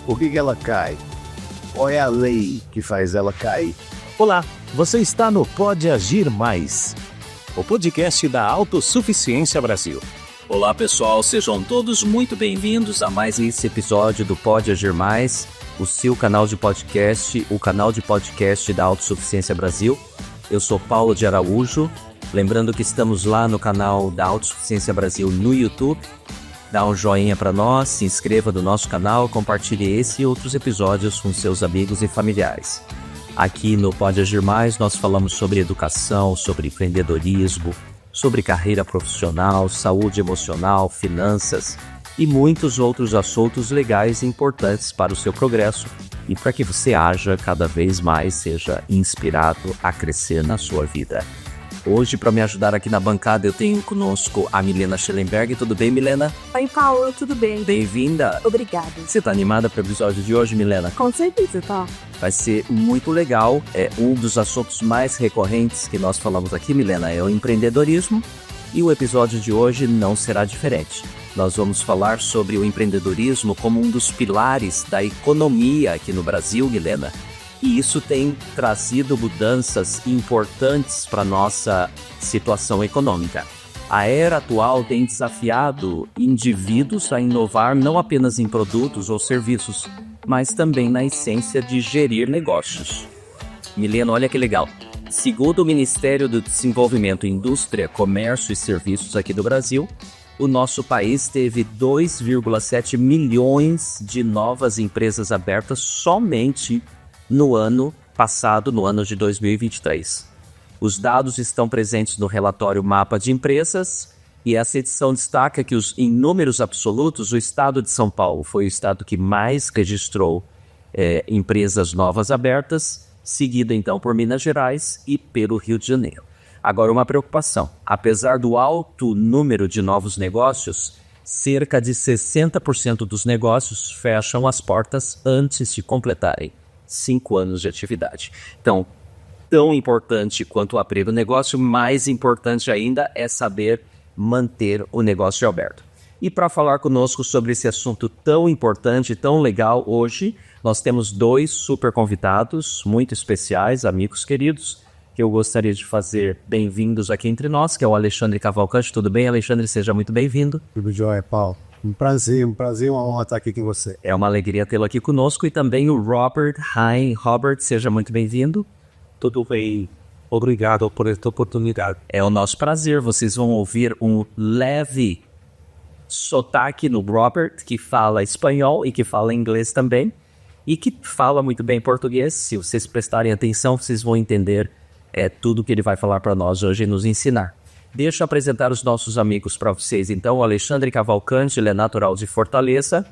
Por que ela cai? Qual é a lei que faz ela cair? Olá, você está no Pode Agir Mais, o podcast da Autossuficiência Brasil. Olá pessoal, sejam todos muito bem-vindos a mais esse episódio do Pode Agir Mais, o seu canal de podcast, o canal de podcast da Autossuficiência Brasil. Eu sou Paulo de Araújo, lembrando que estamos lá no canal da Autossuficiência Brasil no YouTube. Dá um joinha para nós, se inscreva no nosso canal, compartilhe esse e outros episódios com seus amigos e familiares. Aqui no Pode Agir Mais nós falamos sobre educação, sobre empreendedorismo, sobre carreira profissional, saúde emocional, finanças e muitos outros assuntos legais e importantes para o seu progresso e para que você haja cada vez mais, seja inspirado a crescer na sua vida. Hoje, para me ajudar aqui na bancada, eu tenho conosco a Milena Schellenberg. Tudo bem, Milena? Oi, Paulo, tudo bem? Bem-vinda! Obrigada. Você tá animada para o episódio de hoje, Milena? Com certeza, tá. Vai ser muito legal. Um dos assuntos mais recorrentes que nós falamos aqui, Milena, é o empreendedorismo. E o episódio de hoje não será diferente. Nós vamos falar sobre o empreendedorismo como um dos pilares da economia aqui no Brasil, Milena. E isso tem trazido mudanças importantes para a nossa situação econômica. A era atual tem desafiado indivíduos a inovar não apenas em produtos ou serviços, mas também na essência de gerir negócios. Milena, olha que legal. Segundo o Ministério do Desenvolvimento, Indústria, Comércio e Serviços aqui do Brasil, o nosso país teve 2,7 milhões de novas empresas abertas somente no ano passado, no ano de 2023. Os dados estão presentes no relatório Mapa de Empresas e essa edição destaca que em números absolutos, o estado de São Paulo foi o estado que mais registrou empresas novas abertas, seguido então por Minas Gerais e pelo Rio de Janeiro. Agora, uma preocupação. Apesar do alto número de novos negócios, cerca de 60% dos negócios fecham as portas antes de completarem 5 anos de atividade. Então, tão importante quanto abrir o negócio, mais importante ainda é saber manter o negócio aberto. E para falar conosco sobre esse assunto tão importante, tão legal hoje, nós temos 2 super convidados muito especiais, amigos queridos, que eu gostaria de fazer bem-vindos aqui entre nós, que é o Alexandre Cavalcante. Tudo bem, Alexandre? Seja muito bem-vindo. Tudo jóia, Paulo. Um prazer, uma honra estar aqui com você. É uma alegria tê-lo aqui conosco. E também o Robert Hein. Robert, seja muito bem-vindo. Tudo bem. Obrigado por esta oportunidade. É o nosso prazer. Vocês vão ouvir um leve sotaque no Robert, que fala espanhol e que fala inglês também, e que fala muito bem português. Se vocês prestarem atenção, vocês vão entender tudo que ele vai falar para nós hoje e nos ensinar. Deixa eu apresentar os nossos amigos para vocês. Então, o Alexandre Cavalcante, ele é natural de Fortaleza.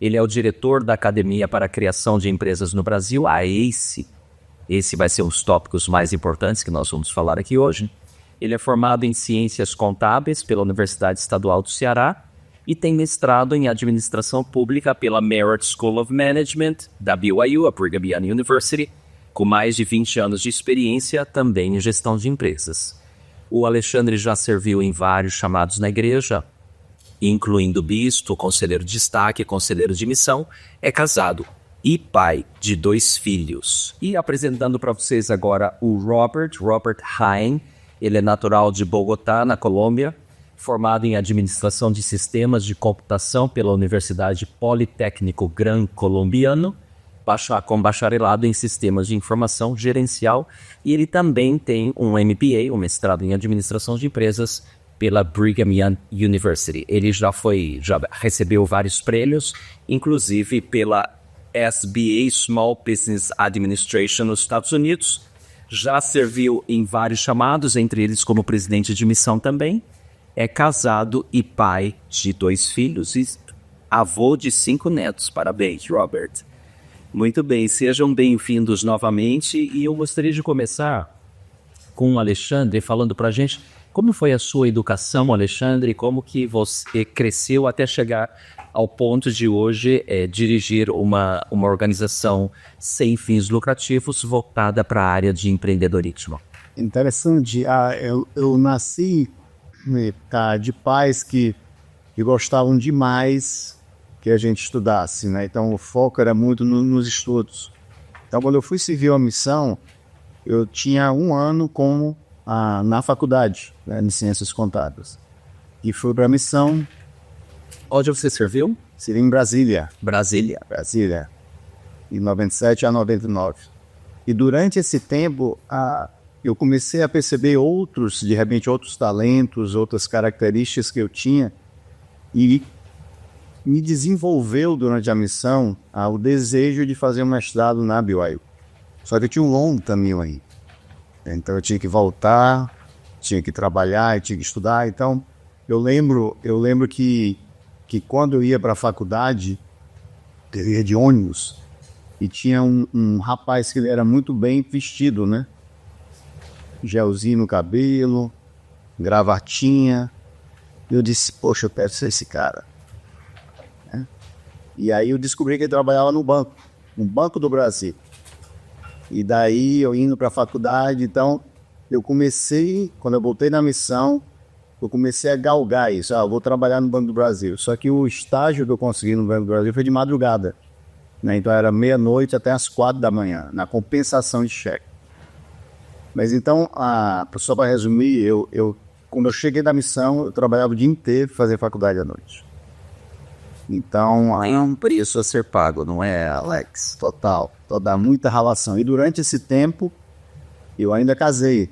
Ele é o diretor da Academia para a Criação de Empresas no Brasil, a ACE. Esse vai ser um dos tópicos mais importantes que nós vamos falar aqui hoje. Ele é formado em Ciências Contábeis pela Universidade Estadual do Ceará e tem mestrado em Administração Pública pela Merit School of Management, da BYU, a Brigham Young University, com mais de 20 anos de experiência também em gestão de empresas. O Alexandre já serviu em vários chamados na igreja, incluindo bispo, conselheiro de destaque, conselheiro de missão, é casado e pai de 2 filhos. E apresentando para vocês agora o Robert Hein. Ele é natural de Bogotá, na Colômbia, formado em Administração de Sistemas de Computação pela Universidade Politécnico Gran Colombiano, com bacharelado em Sistemas de Informação Gerencial, e ele também tem um MBA, um mestrado em Administração de Empresas, pela Brigham Young University. Ele já recebeu vários prêmios, inclusive pela SBA Small Business Administration nos Estados Unidos. Já serviu em vários chamados, entre eles como presidente de missão também. É casado e pai de 2 filhos e avô de 5 netos. Parabéns, Robert. Muito bem, sejam bem-vindos novamente e eu gostaria de começar com o Alexandre falando para a gente como foi a sua educação, Alexandre, como que você cresceu até chegar ao ponto de hoje dirigir uma organização sem fins lucrativos voltada para a área de empreendedorismo. Interessante, eu nasci de pais que gostavam demais, que a gente estudasse, né? Então o foco era muito nos estudos. Então quando eu fui servir a missão, eu tinha 1 ano na faculdade, né, de Ciências Contábeis. E fui para a missão. Onde você serviu? Servi em Brasília. Brasília. Brasília. De 97 a 99. E durante esse tempo, eu comecei a perceber de repente, outros talentos, outras características que eu tinha. E me desenvolveu durante a missão o desejo de fazer um mestrado na BYU. Só que eu tinha um longo caminho aí. Então eu tinha que voltar, tinha que trabalhar, tinha que estudar. Então eu lembro que quando eu ia para a faculdade, eu ia de ônibus e tinha um rapaz que ele era muito bem vestido, né? Gelzinho no cabelo, gravatinha. Eu disse, poxa, eu quero ser esse cara. E aí eu descobri que ele trabalhava no Banco do Brasil. E daí eu indo para a faculdade, então eu comecei, quando eu voltei na missão, eu comecei a galgar isso. Eu vou trabalhar no Banco do Brasil. Só que o estágio que eu consegui no Banco do Brasil foi de madrugada, né? Então era meia-noite até as 4 da manhã, na compensação de cheque. Mas então, só para resumir, quando eu cheguei na missão, eu trabalhava o dia inteiro para fazer faculdade à noite. Então, É um preço a ser pago, não é, Alex? total, muita relação. E durante esse tempo, eu ainda casei,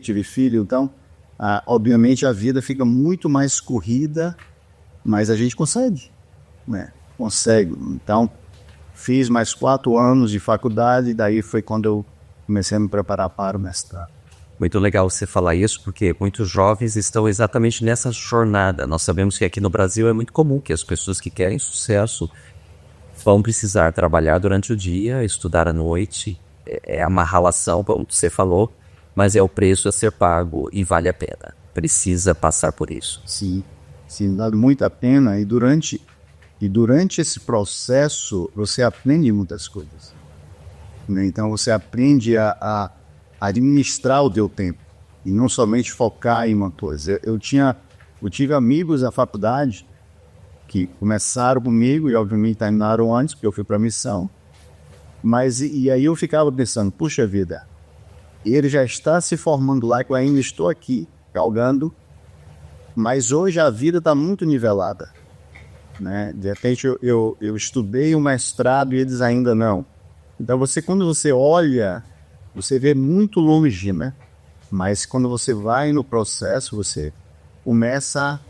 tive filho, então, obviamente a vida fica muito mais corrida, mas a gente consegue, né? Consegue. Então, fiz mais 4 anos de faculdade, e daí foi quando eu comecei a me preparar para o mestrado. Muito legal você falar isso, porque muitos jovens estão exatamente nessa jornada. Nós sabemos que aqui no Brasil é muito comum que as pessoas que querem sucesso vão precisar trabalhar durante o dia, estudar à noite. É uma relação, como você falou, mas é o preço a ser pago e vale a pena. Precisa passar por isso. Sim, vale muito a pena. E durante esse processo, você aprende muitas coisas, né? Então você aprende a administrar o teu tempo e não somente focar em uma coisa. Eu tive amigos na faculdade que começaram comigo e obviamente terminaram antes, porque eu fui para a missão. Mas e aí eu ficava pensando, puxa vida, ele já está se formando lá, que eu ainda estou aqui galgando, mas hoje a vida está muito nivelada, né? De repente eu estudei o mestrado e eles ainda não. Então quando você olha, você vê muito longe, né? Mas quando você vai no processo, você começa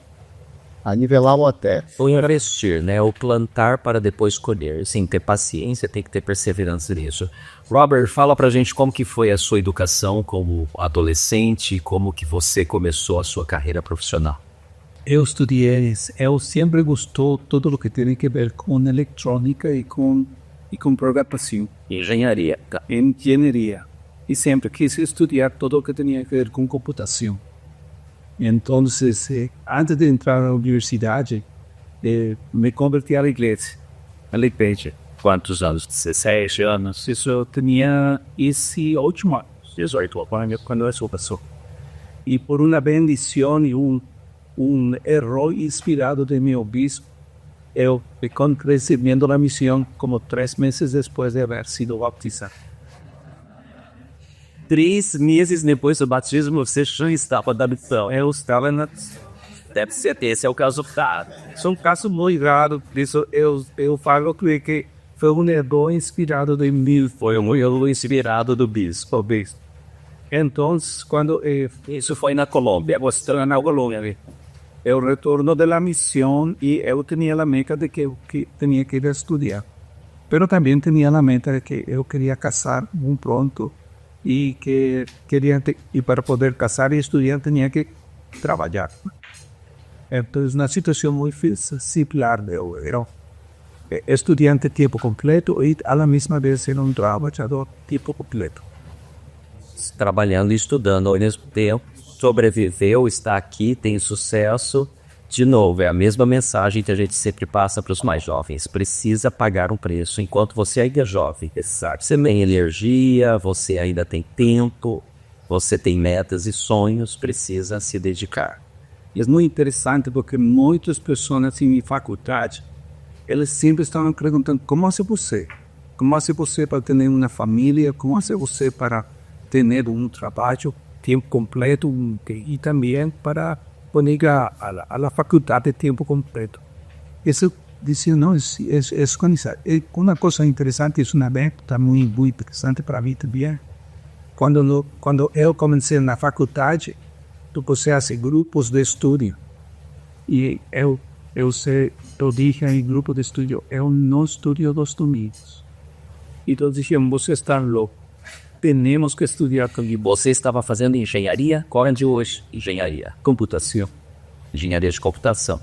a nivelar o até. O investir, né? O plantar para depois colher. Sim, ter paciência, tem que ter perseverança nisso. Robert, fala pra gente como que foi a sua educação como adolescente, como que você começou a sua carreira profissional. Eu sempre gostou tudo o que tem a ver com eletrônica e com programação. Engenharia. Engenharia. E sempre quis estudar tudo o que tinha a ver com computação. Então, antes de entrar na universidade, me converti à igreja. Quantos anos? 16 anos? Isso eu tinha 18 anos. 18 anos, quando isso passou. E por uma bendição e um erro inspirado de meu bispo, eu fiquei recebendo a missão como 3 meses depois de haver sido batizado. 3 meses depois do batismo, você já estava na missão. Eu estava na... Deve ser, esse é o caso raro. É um caso muito raro, por isso eu falo que foi um erro inspirado de mim. Foi um erro inspirado do bispo. Então, quando... Isso foi na Colômbia. Mostrando na Colômbia. Eu retorno da missão e eu tinha a meta de que eu tinha que ir estudar. Mas também tinha a meta de que eu queria casar muito pronto e para poder casar e estudar tinha que trabalhar. Então, na situação muito similar, eu era estudante de tempo completo e, à mesma vez, era um trabalhador de tempo completo. Trabalhando e estudando ao mesmo tempo, sobreviveu, está aqui, tem sucesso. De novo, é a mesma mensagem que a gente sempre passa para os mais jovens. Precisa pagar um preço enquanto você ainda é jovem. Exato. Você tem energia, você ainda tem tempo, você tem metas e sonhos, precisa se dedicar. E é muito interessante porque muitas pessoas em faculdade, eles sempre estavam perguntando como é você? Como é você para ter uma família? Como é você para ter um trabalho tempo completo e também para ir à faculdade de tempo completo? Isso dizia, não, é organizar. Uma coisa interessante, isso é uma abertura muito interessante para mim também. Quando eu comecei na faculdade, você faz grupos de estudo. E eu dije em grupo de estudo, eu não estudo dos domingos. E todos diziam, você está louco. Temos que estudar comigo. Você estava fazendo engenharia? Qual é de hoje? Engenharia. Computação. Engenharia de computação.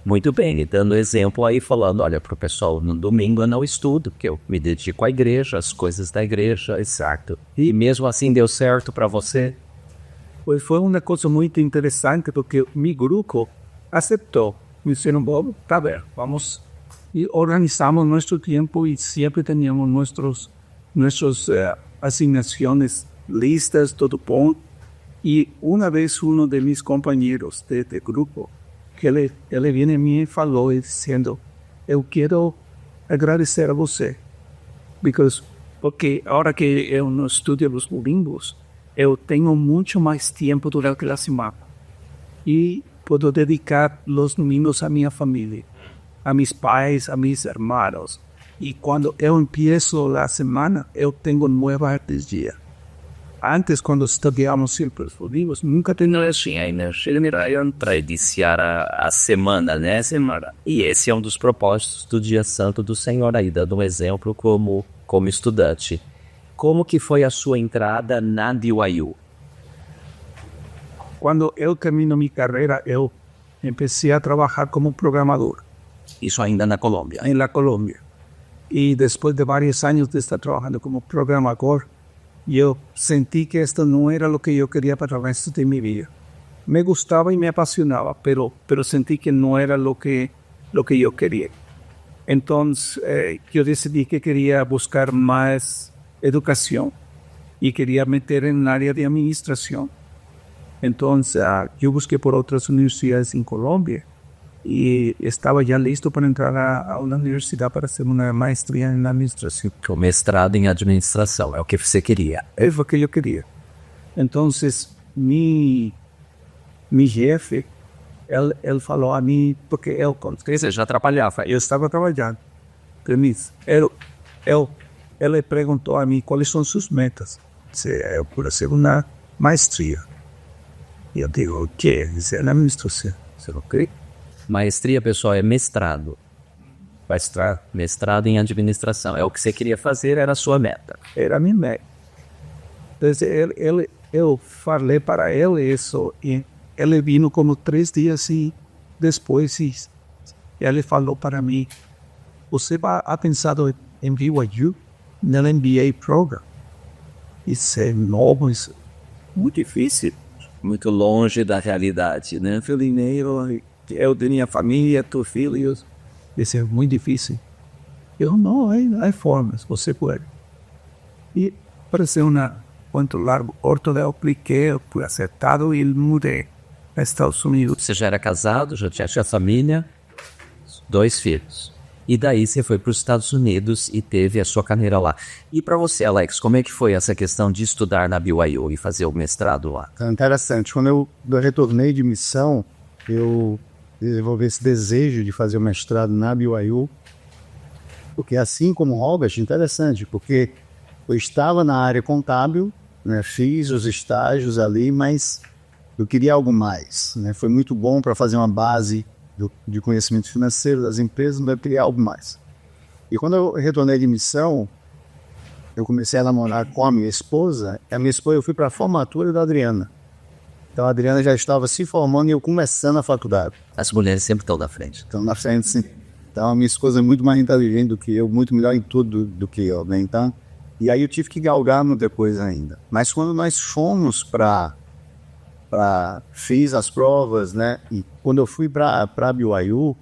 Muito bem, e dando exemplo aí, falando, olha, pro pessoal, no domingo eu não estudo, porque eu me dedico à igreja, às coisas da igreja, exato. E mesmo assim deu certo para você? Pois foi uma coisa muito interessante, porque meu grupo aceitou. Me disseram, Bob, tá bem, vamos. E organizamos nosso tempo e sempre tínhamos nossas asignações listas, tudo bom. E uma vez um de meus companheiros de grupo, que ele veio a mim e falou, dizendo, eu quero agradecer a você, porque a hora que eu não estudo os domingos, eu tenho muito mais tempo durante a semana e posso dedicar os domingos à minha família, a meus pais, a meus irmãos. E quando eu empiezo a semana, eu tenho novas dias. Antes, quando estudávamos sempre os domingos, nunca Não tinha energia para iniciar a semana, né? E esse é um dos propósitos do Dia Santo do Senhor aí, dando um exemplo como estudante. Como que foi a sua entrada na BYU? Quando eu termino minha carreira, eu comecei a trabalhar como programador. Isso ainda na Colômbia? Na Colômbia. E depois de vários anos de estar trabalhando como programador, eu senti que esto não era o que eu queria para o resto de minha vida. Me gostava e me apaixonava, pero senti que não era o que eu queria. Então, eu decidi que queria buscar mais educação e queria meter na área de administração. Então, eu busquei por outras universidades em Colômbia e estava já listo para entrar a uma universidade para fazer uma maestria em administração. O mestrado em administração, é o que você queria? É o que eu queria. Então, meu chefe, ele falou a mim, porque eu... Você já trabalhava? Eu estava trabalhando. Ele perguntou a mim quais são suas metas. Eu quero fazer uma maestria. E eu digo, o quê? Isso é na administração. Você não crê? Maestria, pessoal, é mestrado. Mestrado em administração. É o que você queria fazer, era a sua meta. Era a minha meta. Então, eu falei para ele isso e ele veio como 3 dias e depois ele falou para mim, você ha pensado em BYU, no MBA program? Isso é novo, isso é muito difícil. Muito longe da realidade, né? Eu tinha família, 2 filhos. Isso é muito difícil. Eu não, há formas, você pode. E para ser muito largo, eu apliquei, fui acertado e mudei para Estados Unidos. Você já era casado, já tinha família, 2 filhos. E daí você foi para os Estados Unidos e teve a sua carreira lá. E para você, Alex, como é que foi essa questão de estudar na BYU e fazer o mestrado lá? Interessante. Quando eu retornei de missão, eu desenvolvi esse desejo de fazer o mestrado na BYU, porque assim como o Robert, interessante, porque eu estava na área contábil, né, fiz os estágios ali, mas eu queria algo mais, né? Foi muito bom para fazer uma base de conhecimento financeiro das empresas, mas eu queria algo mais. E quando eu retornei de missão, eu comecei a namorar com a minha esposa. Eu fui para a formatura da Adriana. Então a Adriana já estava se formando e eu começando a faculdade. As mulheres sempre estão na frente. Estão na frente, sim. Então a minha esposa é muito mais inteligente do que eu, muito melhor em tudo do que eu, né? Então, e aí eu tive que galgar no depois ainda. Mas quando nós fomos fiz as provas, né? E quando eu fui para a BYU,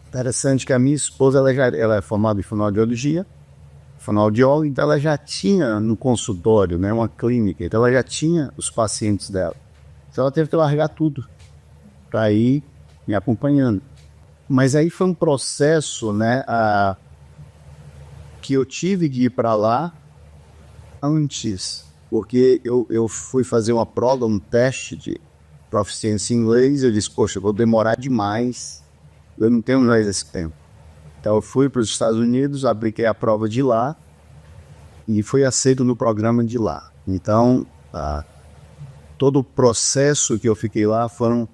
interessante que a minha esposa, ela é formada em fonoaudiologia, fonoaudióloga, então ela já tinha no consultório, né, uma clínica, então ela já tinha os pacientes dela. Então ela teve que largar tudo para ir me acompanhando. Mas aí foi um processo, né, que eu tive que ir para lá antes, porque eu fui fazer uma prova, um teste de proficiência em inglês, eu disse, poxa, eu vou demorar demais, eu não tenho mais esse tempo. Então eu fui para os Estados Unidos, apliquei a prova de lá e fui aceito no programa de lá. Então, todo o processo que eu fiquei lá foram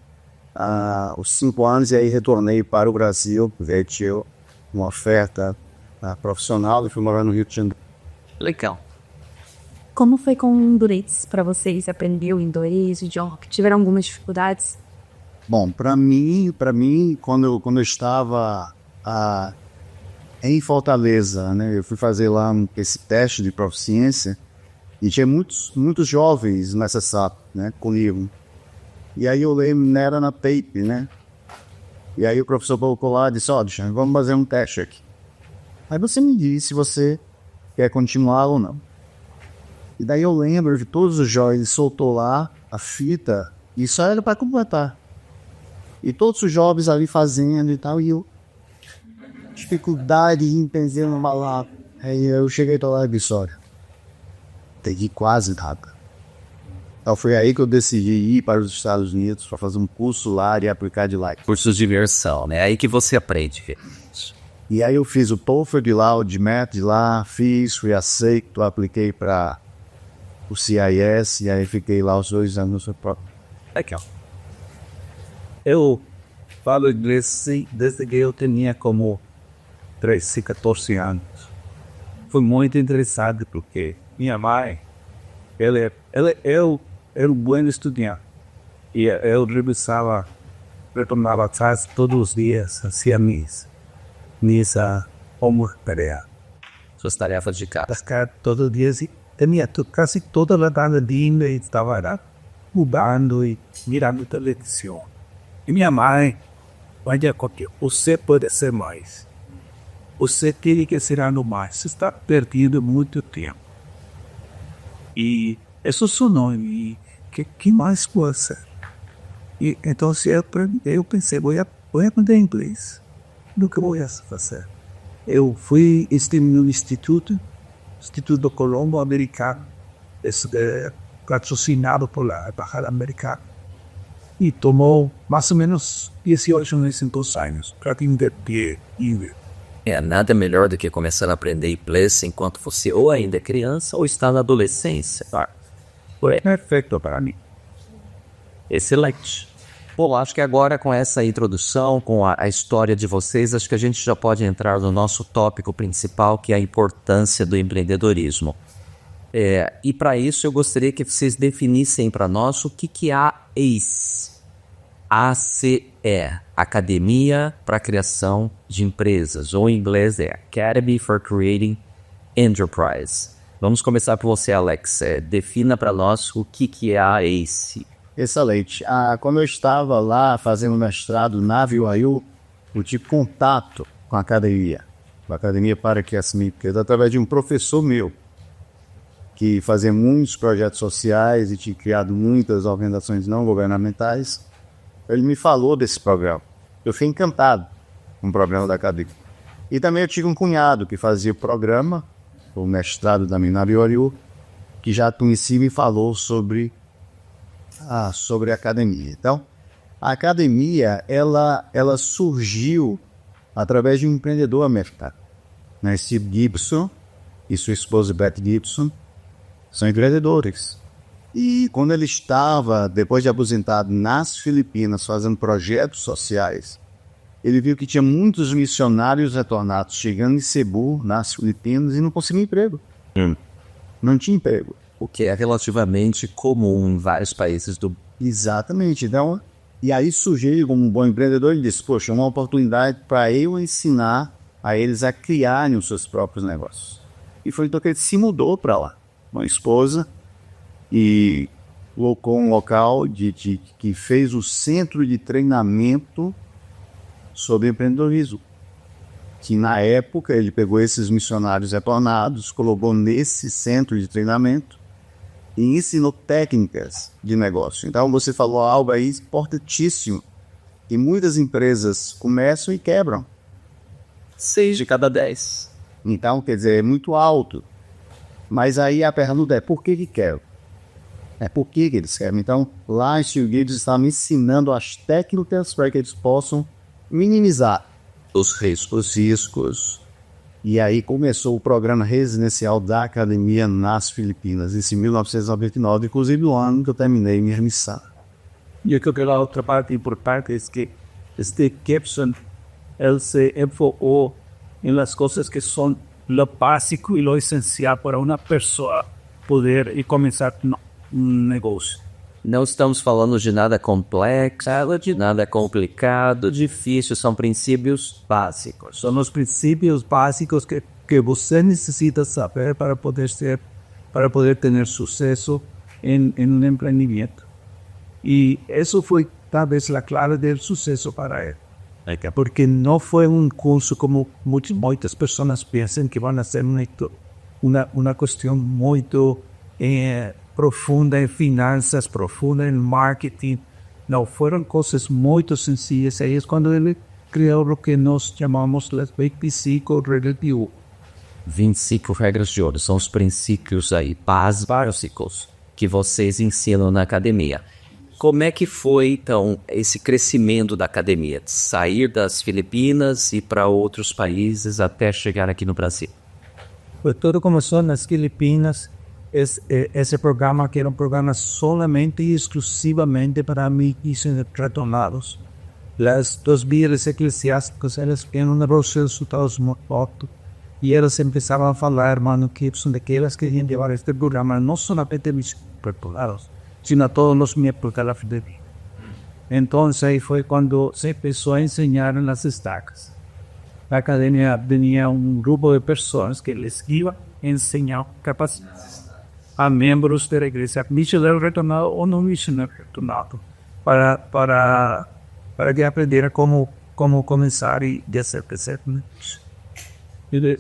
os 5 anos, e aí retornei para o Brasil, veio uma oferta profissional e fui morar no Rio de Janeiro. Legal. Como foi com o inglês para vocês? Aprendeu inglês, idioma? Tiveram algumas dificuldades? Bom, para mim, quando eu estava em Fortaleza, né, eu fui fazer lá esse teste de proficiência e tinha muitos jovens nessa sala, né, comigo. E aí eu lembro, era na tape, né? E aí o professor colocou lá e disse, Alexandre, vamos fazer um teste aqui. Aí você me diz se você quer continuar ou não. E daí eu lembro que todos os jovens soltou lá a fita e só era para completar. E todos os jovens ali fazendo e tal, e eu... dificuldade em entender uma palavra. Aí eu cheguei lá e disse, olha, entendi quase nada. Então foi aí que eu decidi ir para os Estados Unidos para fazer um curso lá e aplicar de lá. Cursos de imersão, né? Aí que você aprende. E aí eu fiz o TOEFL de lá, o GMAT de lá, fui aceito, apliquei para o CIS e aí fiquei lá os 2 anos. Legal. Eu falo inglês desde que eu tinha como 13, 14 anos. Foi muito interessante porque minha mãe, eu era um bom estudante. E eu retornava a casa todos os dias, fazia missa, tarefa. Suas tarefas de casa. Todos os dias, e tinha quase toda a tarde e estava lá, mudando e mirando televisão. E minha mãe, olha, você pode ser mais. Você tem que ser ano mais. Você está perdendo muito tempo. E isso sonou em mim. Que mais coisa? E então eu pensei, vou aprender inglês. O que vou fazer? Eu fui no Instituto Colombo Americano, patrocinado pela Embajada Americana. E tomou mais ou menos 18 meses, 2 anos para invertir. Nada melhor do que começar a aprender inglês enquanto você ou ainda é criança ou está na adolescência. Foi perfeito para mim. Excelente. Bom, acho que agora com essa introdução, com a história de vocês, acho que a gente já pode entrar no nosso tópico principal, que é a importância do empreendedorismo. E para isso eu gostaria que vocês definissem para nós o que é a ACE. ACE, Academia para a Criação de Empresas, ou em inglês é Academy for Creating Enterprise. Vamos começar por você, Alex. Defina para nós o que é a ACE. Excelente. Quando eu estava lá fazendo mestrado na BYU, eu tive contato com a academia para criação de empresas, através de um professor meu, que fazia muitos projetos sociais e tinha criado muitas organizações não governamentais. Ele me falou desse programa. Eu fiquei encantado com o programa da academia. E também eu tive um cunhado que fazia o programa, o mestrado da minha na BYU, que já conhecia e me falou sobre a academia. Então, a academia, ela surgiu através de um empreendedor americano, né? Steve Gibson e sua esposa Beth Gibson são empreendedores. E quando ele estava, depois de aposentado, nas Filipinas, fazendo projetos sociais, ele viu que tinha muitos missionários retornados chegando em Cebu, nas Filipinas, e não conseguiam emprego. Não tinha emprego. O que é relativamente comum em vários países do... Exatamente. Então, e aí surgiu como um bom empreendedor, ele disse, poxa, uma oportunidade para eu ensinar a eles a criarem os seus próprios negócios. E foi então que ele se mudou para lá, com a esposa, e colocou um local que fez o centro de treinamento sobre empreendedorismo. Que na época ele pegou esses missionários retornados, colocou nesse centro de treinamento e ensinou técnicas de negócio. Então você falou algo aí importantíssimo, E muitas empresas começam e quebram. 6 de cada 10. Então, quer dizer, é muito alto. Mas aí a pergunta é, por que quebram? Por que eles quebram? Então, lá em Steel Gates estavam ensinando as técnicas para que eles possam minimizar os riscos. E aí começou o programa residencial da academia nas Filipinas, isso em 1999, inclusive o ano que eu terminei minha missão. E eu creo que la otra parte importante es que Steve Gibson, él se enfocó en las cosas que son lo básico y lo esencial para una persona poder y comenzar un negocio. Não estamos falando de nada complexo, de nada complicado, difícil, são princípios básicos. Son los principios básicos que você necesita saber para poder tener suceso en un emprendimiento. Y eso fue tal vez la clave del suceso para él. Porque no fue un curso como muchas personas piensan que van a ser una cuestión muy profunda en finanzas, profunda en marketing. No, fueron cosas muy sencillas. Ahí es cuando él creó lo que nos llamamos las 25 reglas de ouro. 25 regras de ouro são os princípios aí, básicos, que vocês ensinam na academia. Como é que foi, então, esse crescimento da academia? De sair das Filipinas e ir para outros países até chegar aqui no Brasil? Pues todo comenzó en las Filipinas. Ese programa que era un programa solamente y exclusivamente para amigos retornados. Las dos líderes eclesiásticos, eles tienen un negocio de resultados muy alto. Y ellos empezaban a hablar, hermano Gibson, de que ellos querían llevar este programa no solamente a mis retornados, sino a todos los miembros de la Fidelidad. Entonces ahí fue cuando se empezó a enseñar en las estacas. La academia tenía un grupo de personas que les iba a enseñar capacidades a miembros de la iglesia, misionero retornado o no misionero retornado, para que aprendiera cómo comenzar y hacer crecer. Y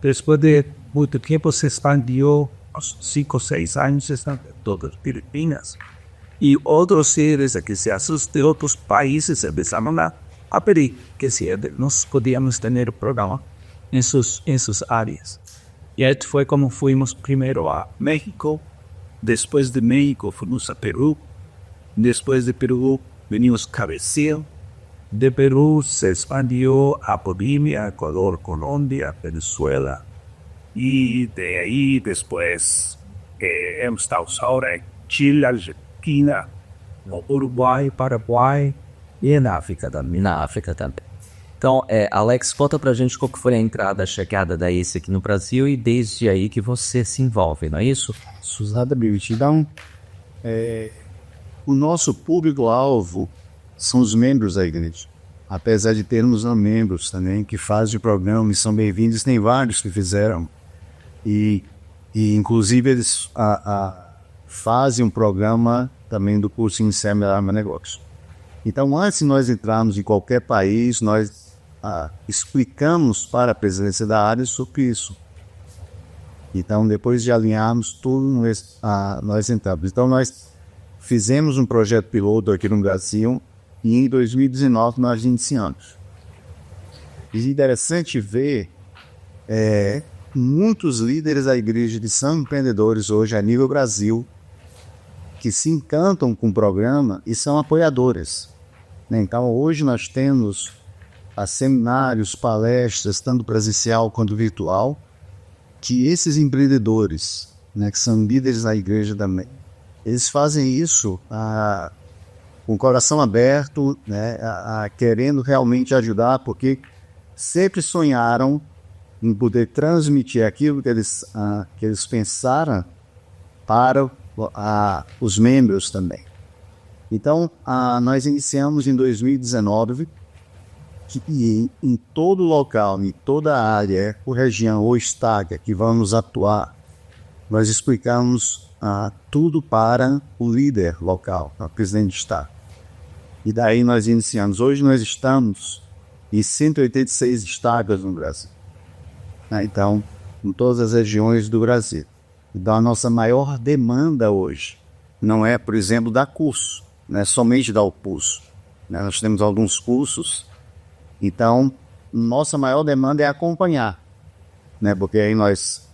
después de mucho tiempo se expandió, 5 o 6 años están en todas las Filipinas. Y otros líderes eclesiásticos de otros países empezaron a pedir que si nos podíamos tener un programa en sus áreas. Y esto fue como fuimos primero a México, después de México fuimos a Perú, después de Perú venimos a Brasil, de Perú se expandió a Bolivia, Ecuador, Colombia, Venezuela, y de ahí después hemos estado ahora en Chile, Argentina, Uruguai, Paraguai e na África também. Então, Alex, conta pra gente qual que foi a entrada, a chegada da ACE aqui no Brasil e desde aí que você se envolve, não é isso? Exatamente. Então, o nosso público-alvo são os membros da igreja. Apesar de termos membros também que fazem o programa e são bem-vindos, tem vários que fizeram. E inclusive, eles fazem um programa também do curso Iniciar Melhor Negócio. Então, antes de nós entrarmos em qualquer país, nós explicamos para a presidência da área sobre isso. Então, depois de alinharmos tudo, nós entramos. Então, nós fizemos um projeto piloto aqui no Brasil e em 2019 nós iniciamos. E é interessante ver muitos líderes da igreja que são empreendedores hoje a nível Brasil que se encantam com o programa e são apoiadores. Então, hoje nós temos seminários, palestras, tanto presencial quanto virtual, que esses empreendedores, que são líderes da igreja também, eles fazem isso com o coração aberto, querendo realmente ajudar, porque sempre sonharam em poder transmitir aquilo que eles pensaram para os membros também. Então, nós iniciamos em 2019, que em todo local, em toda a área, ou região ou estado que vamos atuar, nós explicamos tudo para o líder local, o presidente de estado. E daí nós iniciamos. Hoje nós estamos em 186 estados no Brasil. Então, em todas as regiões do Brasil. Então, a nossa maior demanda hoje não é, por exemplo, dar curso, não é somente dar o curso. né? Nós temos alguns cursos, então nossa maior demanda é acompanhar, né? Porque aí nós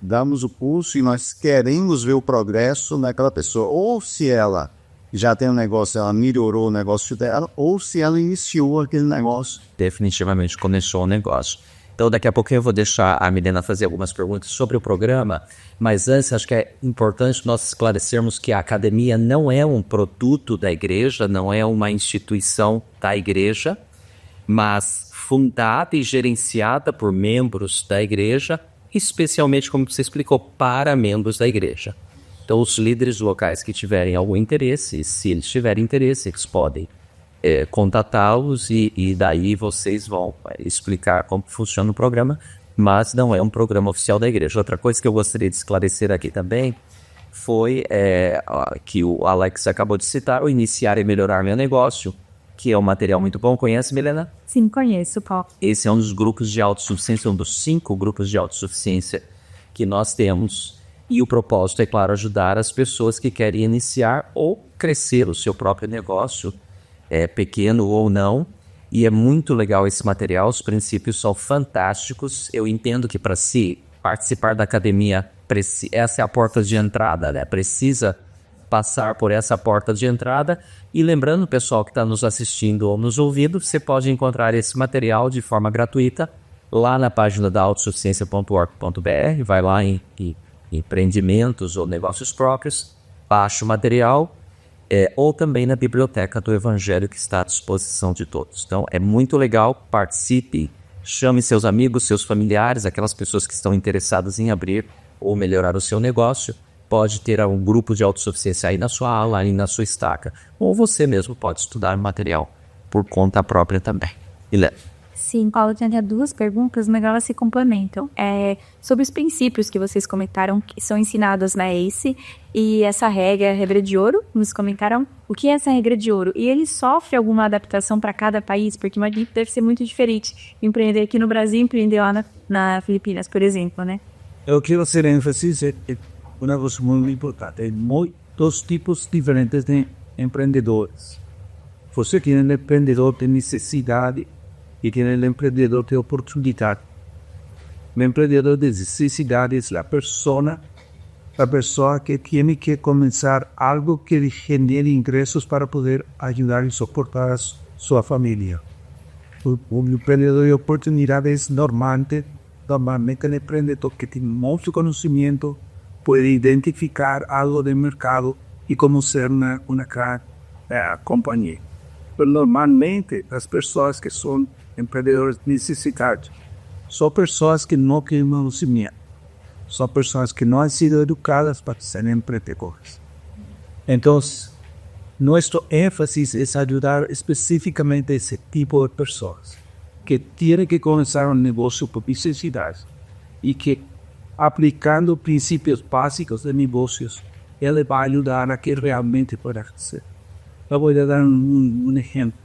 damos o curso e nós queremos ver o progresso naquela pessoa, ou se ela já tem um negócio, ela melhorou o negócio dela, ou se ela iniciou aquele negócio. Definitivamente começou o negócio. Então, daqui a pouco eu vou deixar a Milena fazer algumas perguntas sobre o programa, mas antes acho que é importante nós esclarecermos que a academia não é um produto da igreja, não é uma instituição da igreja, mas fundada e gerenciada por membros da igreja, especialmente, como você explicou, para membros da igreja. Então, os líderes locais que tiverem algum interesse, se eles tiverem interesse, eles podem contatá-los e daí vocês vão explicar como funciona o programa, mas não é um programa oficial da igreja. Outra coisa que eu gostaria de esclarecer aqui também foi que o Alex acabou de citar, o Iniciar e Melhorar Meu Negócio, que é um material muito bom. Conhece, Milena? Sim, conheço, Paulo. Esse é um dos grupos de autossuficiência, um dos 5 grupos de autossuficiência que nós temos. E o propósito é, claro, ajudar as pessoas que querem iniciar ou crescer o seu próprio negócio, pequeno ou não. E é muito legal esse material, os princípios são fantásticos. Eu entendo que para se participar da academia, essa é a porta de entrada, né? Precisa passar por essa porta de entrada. E lembrando, pessoal que está nos assistindo ou nos ouvindo, você pode encontrar esse material de forma gratuita lá na página da autossuficiência.org.br, vai lá em empreendimentos ou negócios próprios, baixa o material, ou também na biblioteca do Evangelho que está à disposição de todos. Então é muito legal, participe, chame seus amigos, seus familiares, aquelas pessoas que estão interessadas em abrir ou melhorar o seu negócio. Pode ter um grupo de autossuficiência aí na sua aula, aí na sua estaca, ou você mesmo pode estudar material por conta própria também. Ilé. Sim, Paulo, tem até 2 perguntas, mas elas se complementam. Sobre os princípios que vocês comentaram, que são ensinados na ACE, e essa regra de ouro, nos comentaram o que é essa regra de ouro. E ele sofre alguma adaptação para cada país? Porque imagino que deve ser muito diferente empreender aqui no Brasil e empreender lá na Filipinas, por exemplo, né? Eu quero fazer ênfase em uma coisa muito importante. Tem muitos tipos diferentes de empreendedores. Você tem um empreendedor de necessidade y tiene el emprendedor de oportunidad. El emprendedor de necesidad es la persona que tiene que comenzar algo que le genere ingresos para poder ayudar y soportar a su familia. Un emprendedor de oportunidad es normalmente el emprendedor que tiene mucho conocimiento, puede identificar algo del mercado y cómo ser una gran compañía. Pero normalmente las personas que son empreendedores necesitados son personas que no tienen conocimiento, son personas que no han sido educadas para ser emprendedores. Entonces, nuestro énfasis es ayudar específicamente a ese tipo de personas que tienen que comenzar un negocio por necesidad y que aplicando principios básicos de negocios, él va a ayudar a que realmente pueda hacer. Le voy a dar un ejemplo.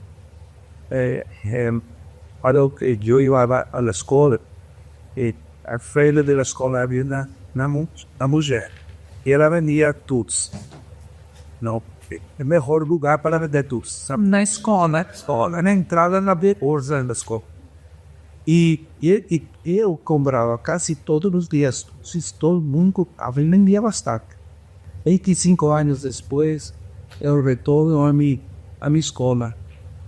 Cuando yo iba a la escuela, al frente de la escuela había una mujer y ella vendía tuts. No, el mejor lugar para vender tuts. Na escola, na entrada na bolsa da escola. E eu comprava quase todos os dias tuts. Todo mundo vendia bastante. 25 anos depois, eu retorno a minha escola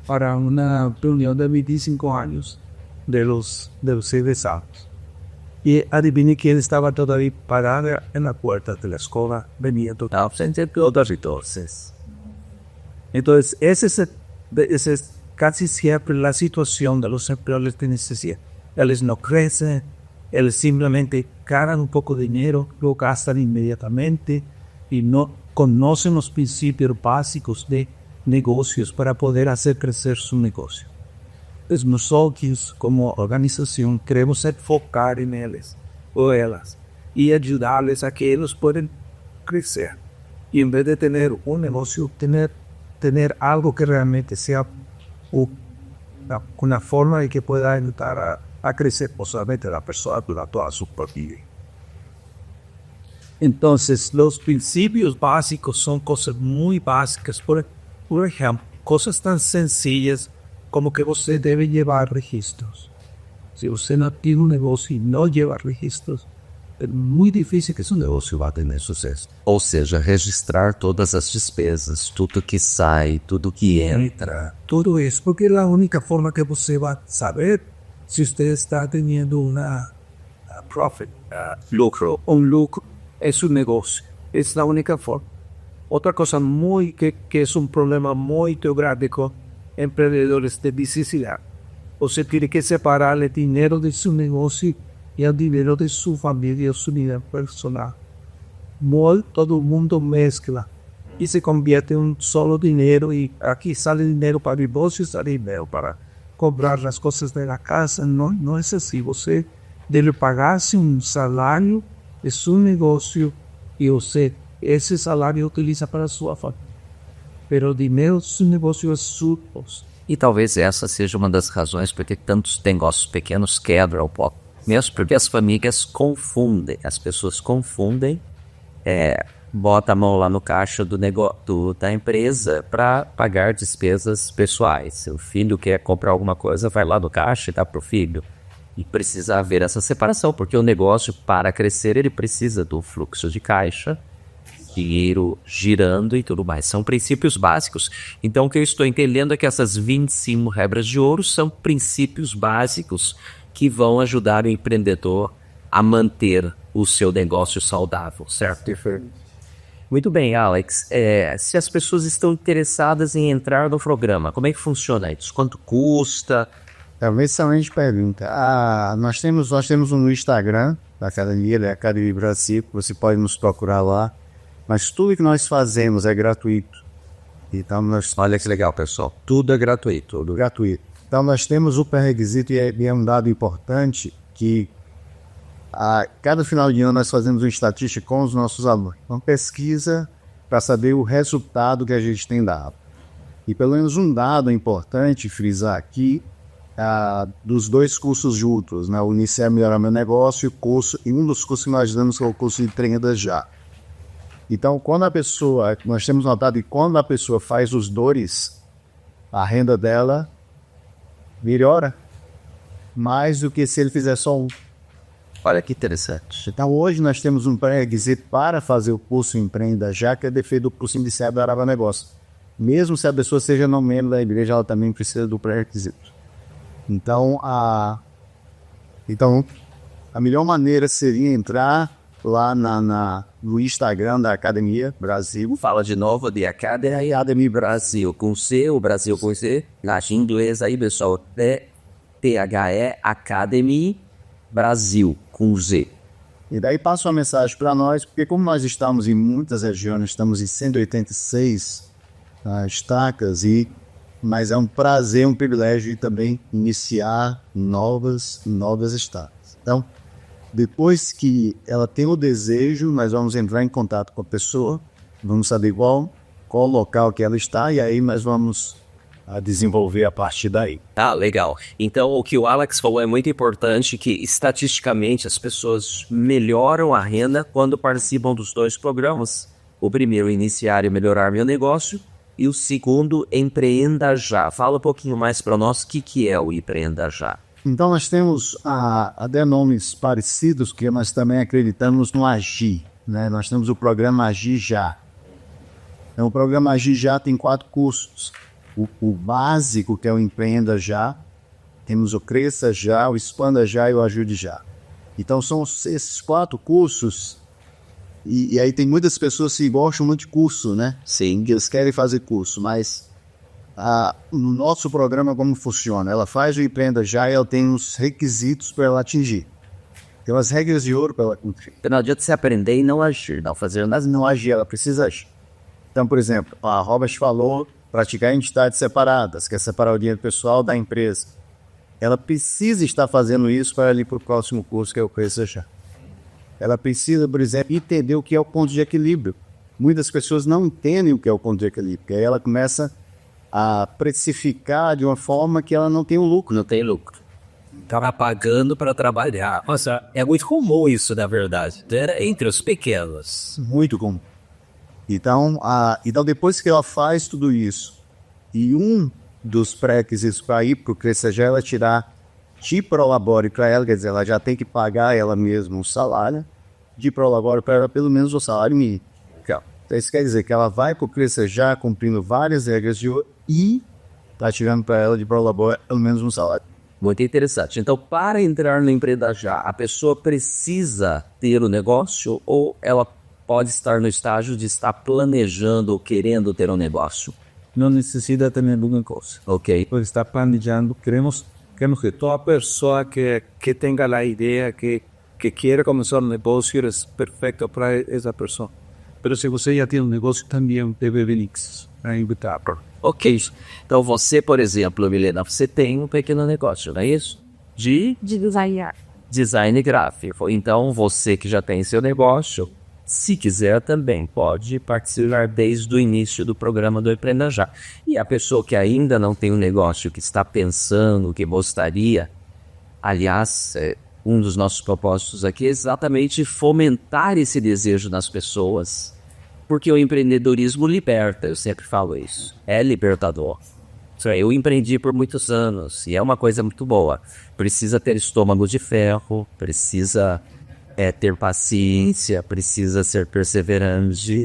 para una reunión de 25 años de los egresados. Y adivine quién estaba todavía parada en la puerta de la escuela, venía toda ausencia de todas entonces. Entonces, esa es casi siempre la situación de los empleadores de necesidad. Ellos no crecen, ellos simplemente ganan un poco de dinero, lo gastan inmediatamente y no conocen los principios básicos de negocios para poder hacer crecer su negocio. Entonces nosotros como organización queremos enfocar en ellos o ellas y ayudarles a que ellos puedan crecer. Y en vez de tener un negocio, tener algo que realmente sea una forma de que pueda ayudar a crecer positivamente la persona durante toda su vida. Entonces los principios básicos son cosas muy básicas. Por ejemplo, coisas tão sencillas como que você deve levar registros. Se você não tem um negócio e não leva registros, é muito difícil que seu negócio vá ter sucesso. Ou seja, registrar todas as despesas, tudo que sai, tudo que entra. Tudo isso, porque é a única forma que você vai saber se você está tendo uma profit, lucro. Um lucro é seu negócio. Essa é a única forma. Outra coisa que é um problema muito grande com empreendedores de difícil. Você tem que separar o dinheiro de seu negócio e o dinheiro de sua família, sua vida personal. Todo mundo mescla e se convierte em um solo dinheiro e aqui sai dinheiro para o bolso e sai dinheiro para comprar as coisas da casa. Não é assim. Você deve pagar-se um salário de seu negócio e você esse salário utiliza para sua família. Pero o dinheiro do seu negócio é seu. E talvez essa seja uma das razões porque tantos negócios pequenos quebram o pó. Mesmo porque as famílias confundem, as pessoas confundem, bota a mão lá no caixa da empresa para pagar despesas pessoais. Se o filho quer comprar alguma coisa, vai lá no caixa e dá para o filho. E precisa haver essa separação, porque o negócio, para crescer, ele precisa do fluxo de caixa, dinheiro girando e tudo mais. São princípios básicos. Então, o que eu estou entendendo é que essas 25 regras de ouro são princípios básicos que vão ajudar o empreendedor a manter o seu negócio saudável, certo? Muito bem, Alex. Se as pessoas estão interessadas em entrar no programa, como é que funciona isso? Quanto custa? É uma excelente pergunta. Nós temos no Instagram da Academia, da Academia Brasil, você pode nos procurar lá. Mas tudo que nós fazemos é gratuito. Então Olha que legal, pessoal. Tudo é gratuito. Tudo gratuito. Então nós temos o pré-requisito e é um dado importante que a cada final de ano nós fazemos uma estatística com os nossos alunos. Uma pesquisa para saber o resultado que a gente tem dado. E pelo menos um dado importante frisar aqui, dos dois cursos juntos, né? O Iniciar a Melhorar Meu Negócio e um dos cursos que nós damos é o curso de Empreenda Já. Então, nós temos notado que quando a pessoa faz os dois, a renda dela melhora mais do que se ele fizer só um. Olha que interessante. Então, hoje nós temos um pré-requisito para fazer o curso Empreenda Já, que é defeito do curso Iniciar a Melhorar Meu Negócio. Mesmo se a pessoa seja não membro da igreja, ela também precisa do pré-requisito. Então, a melhor maneira seria entrar lá no Instagram da Academia Brasil. Fala de novo de Academy Brasil, com C, o Brasil com C. Na inglês aí, pessoal, THE Academy Brasil, com Z. E daí passa uma mensagem para nós, porque como nós estamos em muitas regiões, estamos em 186 estacas, mas é um prazer, um privilégio também iniciar novas estacas. Então, depois que ela tem o desejo, nós vamos entrar em contato com a pessoa, vamos saber qual local que ela está e aí nós vamos desenvolver a partir daí. Legal. Então, o que o Alex falou é muito importante, que estatisticamente as pessoas melhoram a renda quando participam dos dois programas. O primeiro, Iniciar e Melhorar Meu Negócio, e o segundo, Empreenda Já. Fala um pouquinho mais para nós o que é o Empreenda Já. Então, nós temos até nomes parecidos, que nós também acreditamos no Agir, né? Nós temos o programa Agir Já. Então, o programa Agir Já tem 4 cursos. O básico, que é o Empreenda Já. Temos o Cresça Já, o Expanda Já e o Ajude Já. Então, são esses 4 cursos. E aí tem muitas pessoas que gostam muito de curso, né? Sim. Que eles querem fazer curso, mas no nosso programa, como funciona? Ela faz o Empreenda Já e ela tem os requisitos para ela atingir. Tem umas regras de ouro para ela cumprir. Não adianta você aprender e não agir, não fazer nada. Mas não agir, ela precisa agir. Então, por exemplo, a Robert falou praticar entidades separadas, quer separar o dinheiro pessoal da empresa. Ela precisa estar fazendo isso para ir para o próximo curso, que é o Cresça Já. Ela precisa, por exemplo, entender o que é o ponto de equilíbrio. Muitas pessoas não entendem o que é o ponto de equilíbrio, porque aí ela começa a precificar de uma forma que ela não tem um lucro. Não tem lucro. Estava pagando para trabalhar. Nossa, é muito comum isso, na verdade. Entre os pequenos. Muito comum. Então, depois que ela faz tudo isso E um dos pré-requisitos para ir para o Cresça Já é ela tirar de Prolabore para ela, quer dizer, ela já tem que pagar ela mesma um salário, de Prolabore para ela pelo menos o salário mínimo. Então, isso quer dizer que ela vai para o Cresça Já cumprindo várias regras de ouro e está tirando para ela de Prolabore pelo menos um salário. Muito interessante. Então, para entrar no Empreenda Já, a pessoa precisa ter o negócio ou ela pode estar no estágio de estar planejando ou querendo ter um negócio? Não necessita ter nenhum negócio. Ok. Por estar planejando, queremos que toda pessoa que tenha a ideia, que queira começar um negócio, é perfeito para essa pessoa. Mas se você já tem um negócio, também deve vir a invitar. Ok. Então, você, por exemplo, Milena, você tem um pequeno negócio, não é isso? De design. design gráfico. Então, você que já tem seu negócio, se quiser também pode participar desde o início do programa do Empreenda Já. E a pessoa que ainda não tem um negócio, que está pensando, que gostaria, aliás, um dos nossos propósitos aqui é exatamente fomentar esse desejo nas pessoas, porque o empreendedorismo liberta, eu sempre falo isso, é libertador. Eu empreendi por muitos anos e é uma coisa muito boa. Precisa ter estômago de ferro, precisa ter paciência, precisa ser perseverante.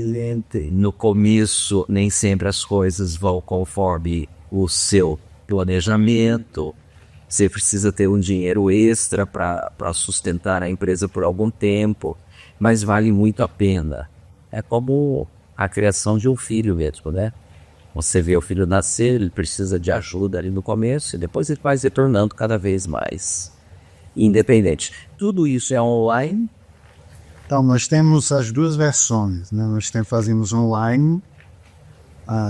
No começo, nem sempre as coisas vão conforme o seu planejamento. Você precisa ter um dinheiro extra para sustentar a empresa por algum tempo, mas vale muito a pena. É como a criação de um filho mesmo, né? Você vê o filho nascer, ele precisa de ajuda ali no começo e depois ele vai se tornando cada vez mais independente. Tudo isso é online? Então, nós temos as duas versões, né? Nós fazemos online,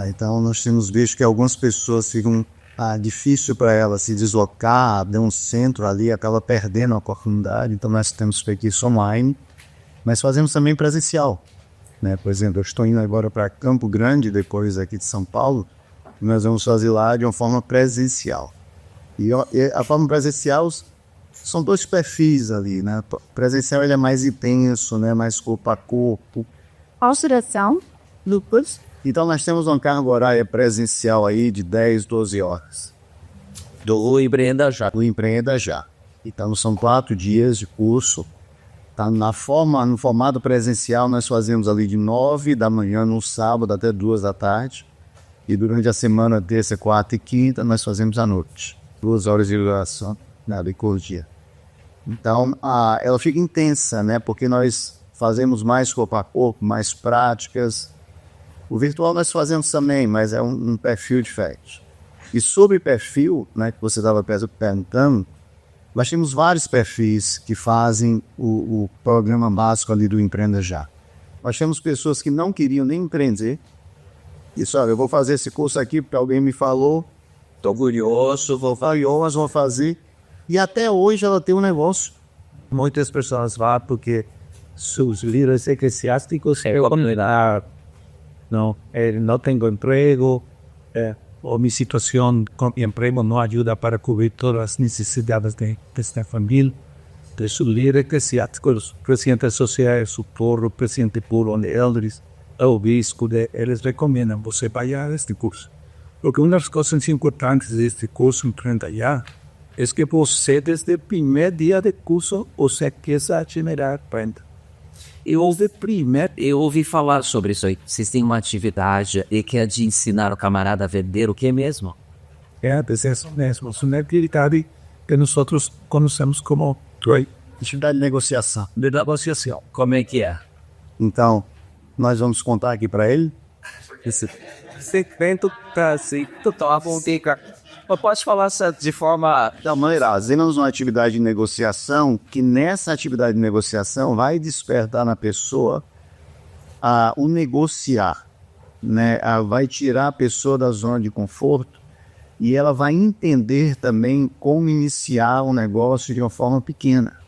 então nós temos visto que algumas pessoas ficam difícil para elas se deslocar, de um centro ali, acaba perdendo a oportunidade, então nós temos feito isso online, mas fazemos também presencial, né? Por exemplo, eu estou indo agora para Campo Grande, depois aqui de São Paulo, e nós vamos fazer lá de uma forma presencial. E a forma presencial são dois perfis ali, né? Presencial ele é mais intenso, né? Mais corpo a corpo. Qual duração? Lucas? Então nós temos uma carga horária presencial aí de 10, 12 horas. Do Empreenda Já. Do Empreenda Já. Então são 4 dias de curso. Tá no formato presencial nós fazemos ali de 9 da manhã no sábado até 2 da tarde. E durante a semana, terça, quarta e quinta, nós fazemos à noite. 2 horas de duração, de curso dia. Então, ela fica intensa, né? Porque nós fazemos mais corpo a corpo, mais práticas. O virtual nós fazemos também, mas é um perfil diferente. E sobre perfil, né, que você estava perguntando, nós temos vários perfis que fazem o programa básico ali do Empreenda Já. Nós temos pessoas que não queriam nem empreender. Isso, olha, eu vou fazer esse curso aqui porque alguém me falou. Estou curioso, vou fazer. E até hoje ela tem um negócio. Muitas pessoas vão porque seus líderes eclesiásticos não tenho emprego, ou minha situação com emprego não ajuda para cobrir todas as necessidades desta família. Então, o líder eclesiástico, o presidente da sociedade, o presidente puro de elders, o bispo, eles recomendam você vá a este curso. Porque uma das coisas importantes deste curso Empreenda Já é que você, desde o primeiro dia de curso, você quer generar renda. Eu ouvi falar sobre isso aí. Vocês têm uma atividade que é de ensinar o camarada a vender o que mesmo? Isso mesmo. É uma atividade que nós conhecemos como Atividade de negociação. de negociação. Como é que é? Então, nós vamos contar aqui para ele. Esse segmento tá assim, total dica. Mas pode falar de forma... Da maneira, fazemos uma atividade de negociação que nessa atividade de negociação vai despertar na pessoa o negociar, né? Vai tirar a pessoa da zona de conforto e ela vai entender também como iniciar um negócio de uma forma pequena.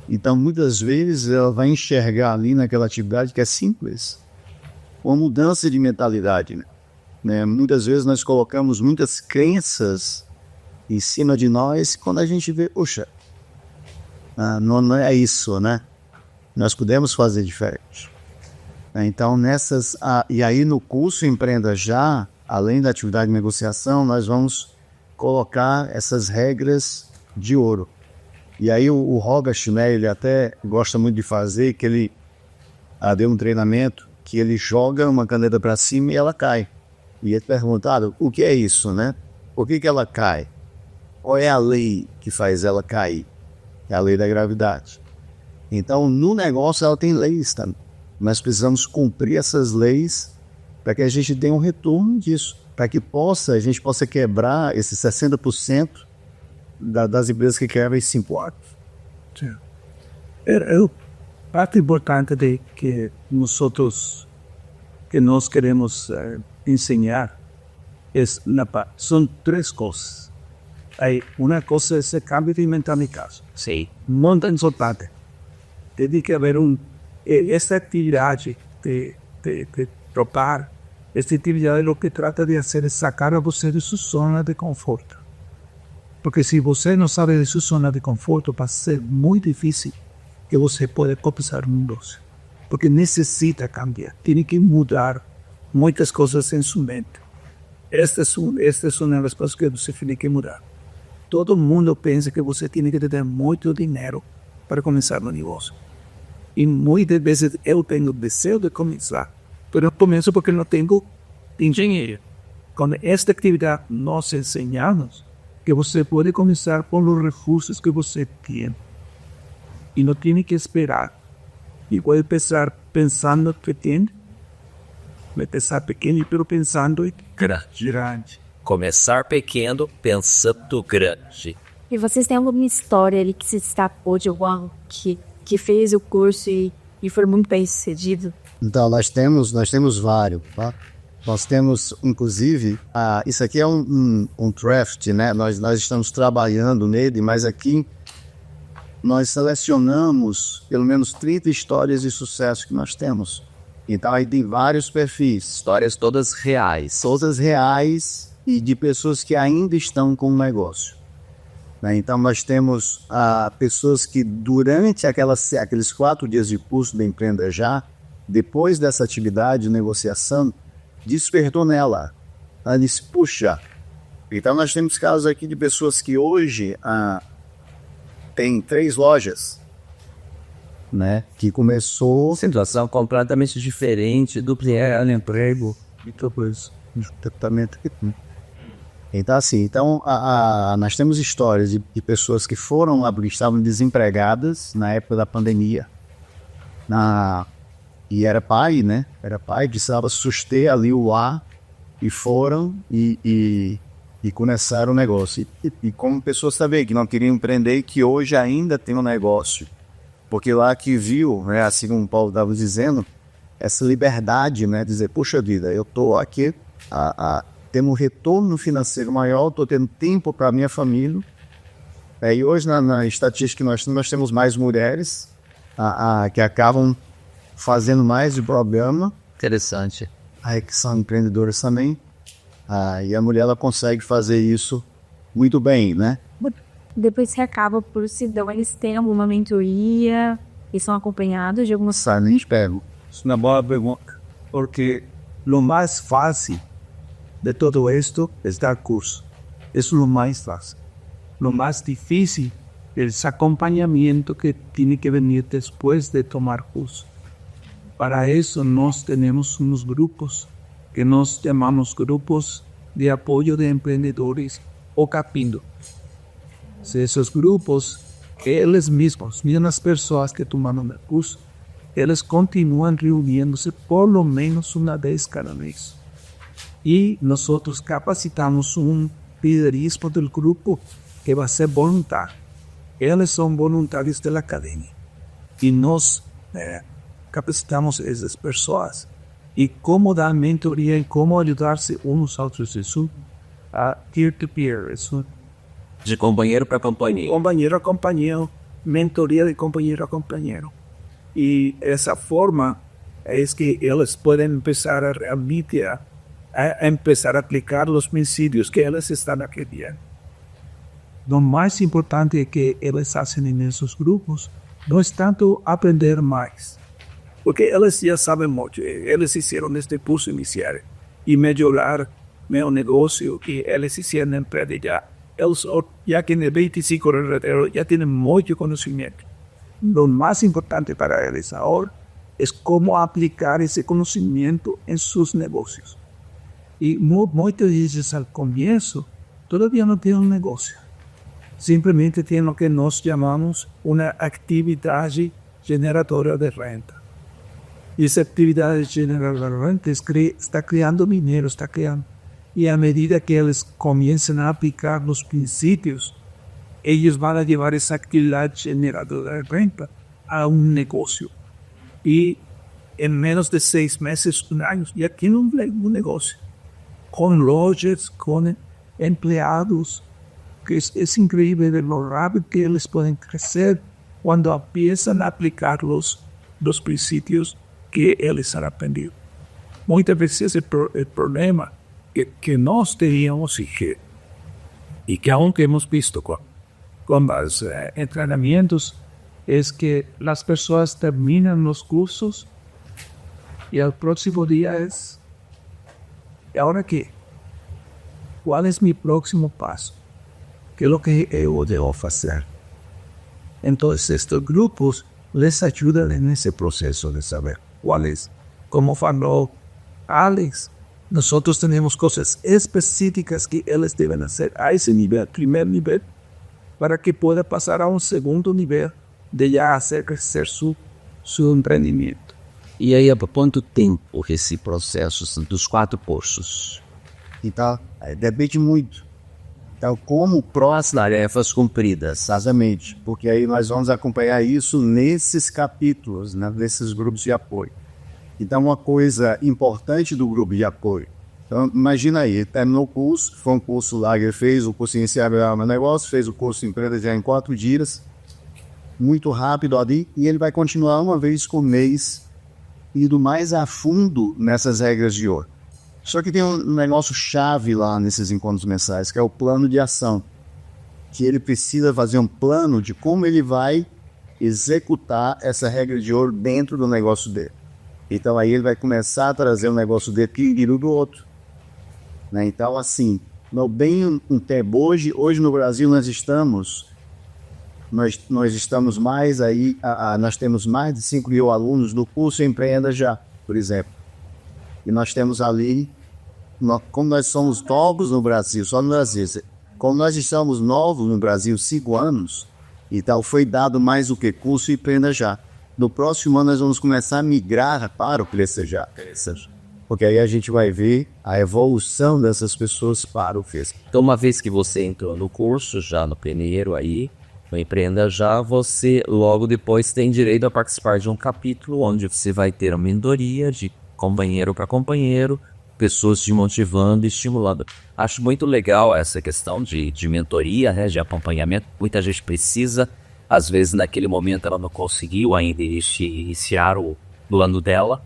Então, muitas vezes, ela vai enxergar ali naquela atividade que é simples, uma mudança de mentalidade, né? Muitas vezes nós colocamos muitas crenças em cima de nós quando a gente vê, poxa, não é isso, né? Nós podemos fazer diferente. Então, e aí no curso Empreenda Já, além da atividade de negociação, nós vamos colocar essas regras de ouro. E aí o Robert, né, ele até gosta muito de fazer, que ele deu um treinamento, que ele joga uma caneta para cima e ela cai. E ele pergunta, o que é isso, né? Por que ela cai? Qual é a lei que faz ela cair? É a lei da gravidade. Então, no negócio, ela tem leis também. Nós precisamos cumprir essas leis para que a gente tenha um retorno disso. Para que a gente possa quebrar esses 60% das empresas que quebram em 5 anos. Sim. Parte importante de que nós queremos ensinar são 3 coisas. Aí, uma coisa é esse cambio de mentalidade. Sim. Muito importante. Tem que haver essa atividade de tropar, essa atividade o que trata de fazer é sacar a você de sua zona de conforto. Porque se você não sabe de sua zona de conforto, vai ser muito difícil que você possa começar um negócio. Porque necessita cambiar, tem que mudar muitas coisas em sua mente. Estas são as coisas que você tem que mudar. Todo mundo pensa que você tem que ter muito dinheiro para começar um negócio. E muitas vezes eu tenho desejo de começar, mas eu começo porque não tenho dinheiro. Com esta atividade, nós ensinamos que você pode começar com os recursos que você tem. E não tem que esperar. E pode pensar pensando pequeno, vai pensar pequeno, mas pensando em grande. Começar pequeno, pensando grande. E vocês têm alguma história ali que se destacou de algum que fez o curso e foi muito bem sucedido? Então, nós temos vários, tá? Nós temos, inclusive, isso aqui é um draft, né? Nós estamos trabalhando nele, mas aqui nós selecionamos pelo menos 30 histórias de sucesso que nós temos. Então, aí tem vários perfis. Histórias todas reais. Todas reais e de pessoas que ainda estão com o negócio. Né? Então, nós temos pessoas que durante aqueles 4 dias de curso do Empreenda Já, depois dessa atividade de negociação, despertou nela. Ela disse, puxa. Então, nós temos casos aqui de pessoas que hoje têm 3 lojas, né? Que começou... Situação completamente diferente do pleno emprego. Então, assim, nós temos histórias de pessoas que foram lá porque estavam desempregadas na época da pandemia. E era pai, né? Era pai, precisava suster ali o ar e foram e começaram o negócio. E como pessoas também que não queriam empreender e que hoje ainda tem um negócio. Porque lá que viu, né, assim como o Paulo estava dizendo, essa liberdade, né? Dizer, puxa vida, eu estou aqui tendo um retorno financeiro maior, estou tendo tempo para a minha família. E hoje, na estatística que nós temos mais mulheres que acabam fazendo mais de programa. Interessante. Aí que são empreendedoras também. E a mulher ela consegue fazer isso muito bem, né? Depois que acaba por Sidão, eles têm alguma mentoria e são acompanhados de algumas... Nem espero. É uma boa pergunta. Porque o mais fácil de todo isto é dar curso. Isso é o mais fácil. O mais difícil é esse acompanhamento que tem que vir depois de tomar curso. Para isso, nós temos uns grupos que nós chamamos grupos de apoio de empreendedores ou Capindo. Esses grupos, eles mesmos pessoas que tomaram o curso, eles continuam reunindo-se por lo menos uma vez cada mês. E nós capacitamos um liderismo do grupo que vai ser voluntário. Eles são voluntários da academia. E nós capacitamos essas pessoas. E como dar mentoria e como ajudar-se uns aos outros. Isso peer-to-peer. Isso de companheiro para companheiro. Companheiro a companheiro. Mentoria de companheiro a companheiro. E essa forma é que eles podem começar a realmente empezar a aplicar os princípios que eles estão aprendendo. O mais importante é que eles fazem nesses grupos não é tanto aprender mais, porque eles já sabem muito, eles fizeram este curso inicial e melhorar meu negócio e eles hicieron empresa ya. Ellos ya tienen 25 alrededor, ya tienen mucho conocimiento. Lo más importante para ellos ahora es cómo aplicar ese conocimiento en sus negocios. Y muchos de ellos al comienzo todavía no tienen un negocio. Simplemente tienen lo que nos llamamos una actividad generadora de renta. Y esa actividad generadora de renta está creando dinero, está creando. Y a medida que ellos comiencen a aplicar los principios, ellos van a llevar esa actividad generadora de renta a un negocio. Y en menos de 6 meses, 1 año, ya tienen un negocio. Con lojas, con empleados, que es increíble lo rápido que ellos pueden crecer cuando empiezan a aplicar los principios que ellos han aprendido. Muchas veces el problema que nós teníamos y que aunque hemos visto con los entrenamientos es que las personas terminan los cursos y el próximo día es ¿y ahora qué? ¿Cuál es mi próximo paso? ¿Qué es lo que yo debo hacer? Entonces estos grupos les ayudan en ese proceso de saber cuál es. Como faló Alex, nosotros tenemos cosas específicas que ellos deben hacer a ese nivel, primer nivel, para que pueda pasar a un segundo nivel de ya hacer crecer su empreendimento. E aí, há quanto tempo esse processo dos 4 cursos? Então, depende muito. Então, como As tarefas cumpridas. exatamente, porque aí nós vamos acompanhar isso nesses capítulos, né, nesses grupos de apoio. Então, uma coisa importante do grupo de apoio. Então, imagina aí, terminou o curso, foi um curso lá que ele fez, o curso inicial do meu negócio, fez o curso empresa já em 4 dias, muito rápido ali, e ele vai continuar uma vez por mês, indo mais a fundo nessas regras de ouro. Só que tem um negócio chave lá nesses encontros mensais, que é o plano de ação. Que ele precisa fazer um plano de como ele vai executar essa regra de ouro dentro do negócio dele. Então aí ele vai começar a trazer o negócio dele e do outro. Né? Então assim, no bem um tempo, hoje no Brasil nós estamos mais aí, nós temos mais de 5 mil alunos no curso Empreenda Já, por exemplo. E nós temos ali, como nós somos novos no Brasil, só no Brasil, como nós estamos novos no Brasil, 5 anos, então foi dado mais o que curso Empreenda Já. No próximo ano nós vamos começar a migrar para o Cresça Já. Porque aí a gente vai ver a evolução dessas pessoas para o Cresça. Então, uma vez que você entrou no curso, já no primeiro aí, no Empreenda Já, você logo depois tem direito a participar de um capítulo onde você vai ter uma mentoria de companheiro para companheiro, pessoas te motivando e estimulando. Acho muito legal essa questão de mentoria, né, de acompanhamento. Muita gente precisa, às vezes naquele momento ela não conseguiu ainda iniciar o plano dela,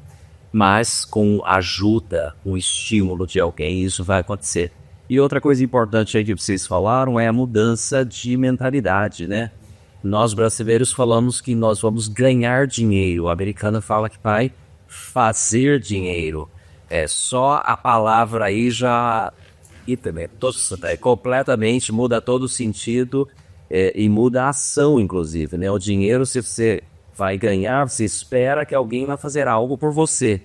mas com ajuda, um estímulo de alguém, isso vai acontecer. E outra coisa importante aí que vocês falaram é a mudança de mentalidade, né? Nós brasileiros falamos que nós vamos ganhar dinheiro, o americano fala que vai fazer dinheiro. Só a palavra aí já completamente muda todo o sentido e muda a ação, inclusive, né? O dinheiro, se você vai ganhar, você espera que alguém vai fazer algo por você.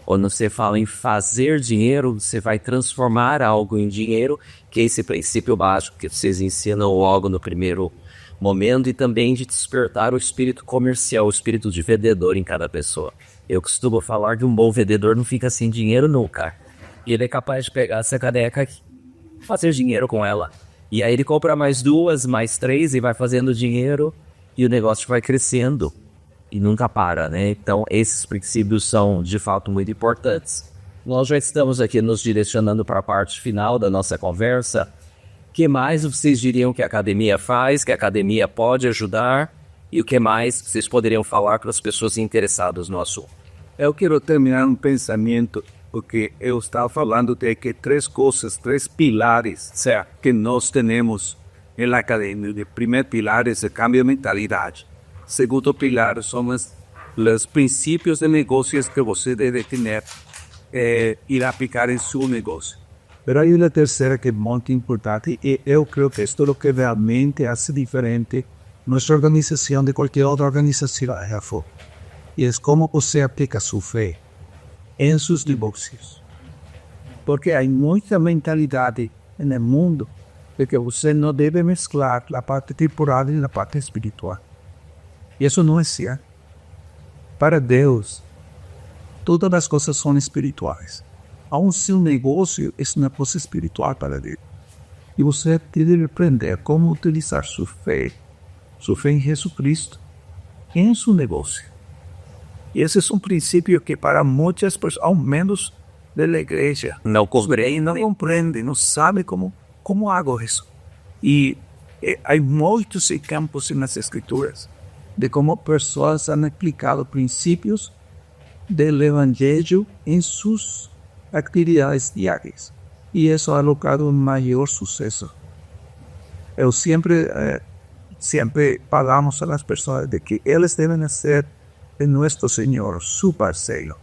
Quando você fala em fazer dinheiro, você vai transformar algo em dinheiro, que é esse princípio básico que vocês ensinam logo no primeiro momento, e também de despertar o espírito comercial, o espírito de vendedor em cada pessoa. Eu costumo falar que um bom vendedor não fica sem dinheiro nunca. Ele é capaz de pegar essa caneca e fazer dinheiro com ela. E aí ele compra mais 2, mais 3 e vai fazendo dinheiro e o negócio vai crescendo e nunca para, né? Então esses princípios são de fato muito importantes. Nós já estamos aqui nos direcionando para a parte final da nossa conversa. O que mais vocês diriam que a academia faz, que a academia pode ajudar? E o que mais vocês poderiam falar para as pessoas interessadas no assunto? Eu quero terminar um pensamento, porque eu estava falando de que 3 coisas, 3 pilares, certo, que nós temos na academia. O primeiro pilar é o cambio de mentalidade. O segundo pilar são os princípios de negócios que você deve ter e aplicar em seu negócio. Mas aí a terceira que é muito importante, e eu creio que isto é o que realmente faz diferente nossa organização de qualquer outra organização, e é como você aplica sua fé em seus negócios. Porque há muita mentalidade no mundo de que você não deve mesclar a parte temporal e a parte espiritual. E isso não é certo. Para Deus, todas as coisas são espirituais. Aun seu negócio é uma coisa espiritual para Deus. E você deve aprender como utilizar sua fé em Jesus Cristo, em seu negócio. E esse é um princípio que para muitas pessoas, ao menos da igreja, Não compreendem. não compreendem, não sabem como hago isso. E há muitos campos nas escrituras de como pessoas han aplicado princípios do evangelho em suas atividades diárias. E isso ha logrado um maior sucesso. Eu sempre falamos às pessoas de que eles devem ser de nosso Senhor, su parceiro.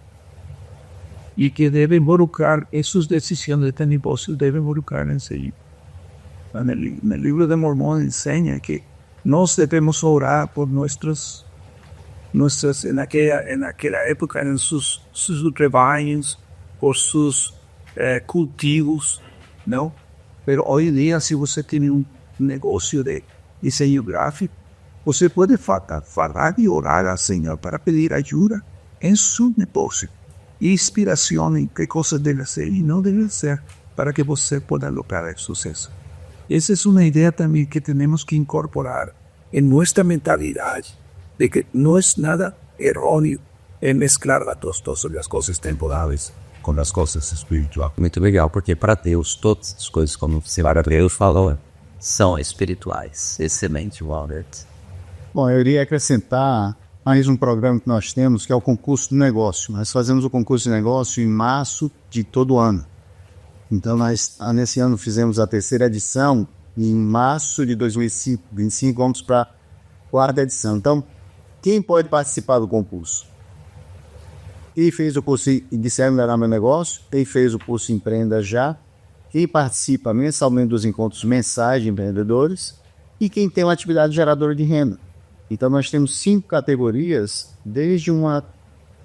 E que devem involucrar em suas decisões de negócio, devem involucrar em si. No livro de Mormón ensina que nós devemos orar por nuestras naquela época, em seus rebanhos, por seus cultivos, não? Mas hoje em dia, se você tem um negócio de desenho gráfico, você pode falar e orar ao Senhor para pedir ajuda em seu negócio, inspiração em que coisa deve ser e não deve ser, para que você possa lograr sucesso. Essa é uma ideia também que temos que incorporar em nossa mentalidade, de que não é nada errôneo em mesclar as coisas temporais com as coisas espirituais. Muito legal, porque para Deus, todas as coisas, como você Deus falou, são espirituais. Excelente, Walter. Bom, eu iria acrescentar mais um programa que nós temos, que é o concurso do negócio. Nós fazemos o concurso de negócio em março de todo ano. Então, nesse ano fizemos a terceira edição, e em março de 2025 vamos para a quarta edição. Então, quem pode participar do concurso? Quem fez o curso Iniciar e Melhorar Meu Negócio, quem fez o curso Empreenda Já, quem participa mensalmente dos encontros mensais de empreendedores e quem tem uma atividade geradora de renda. Então, nós temos 5 categorias, desde uma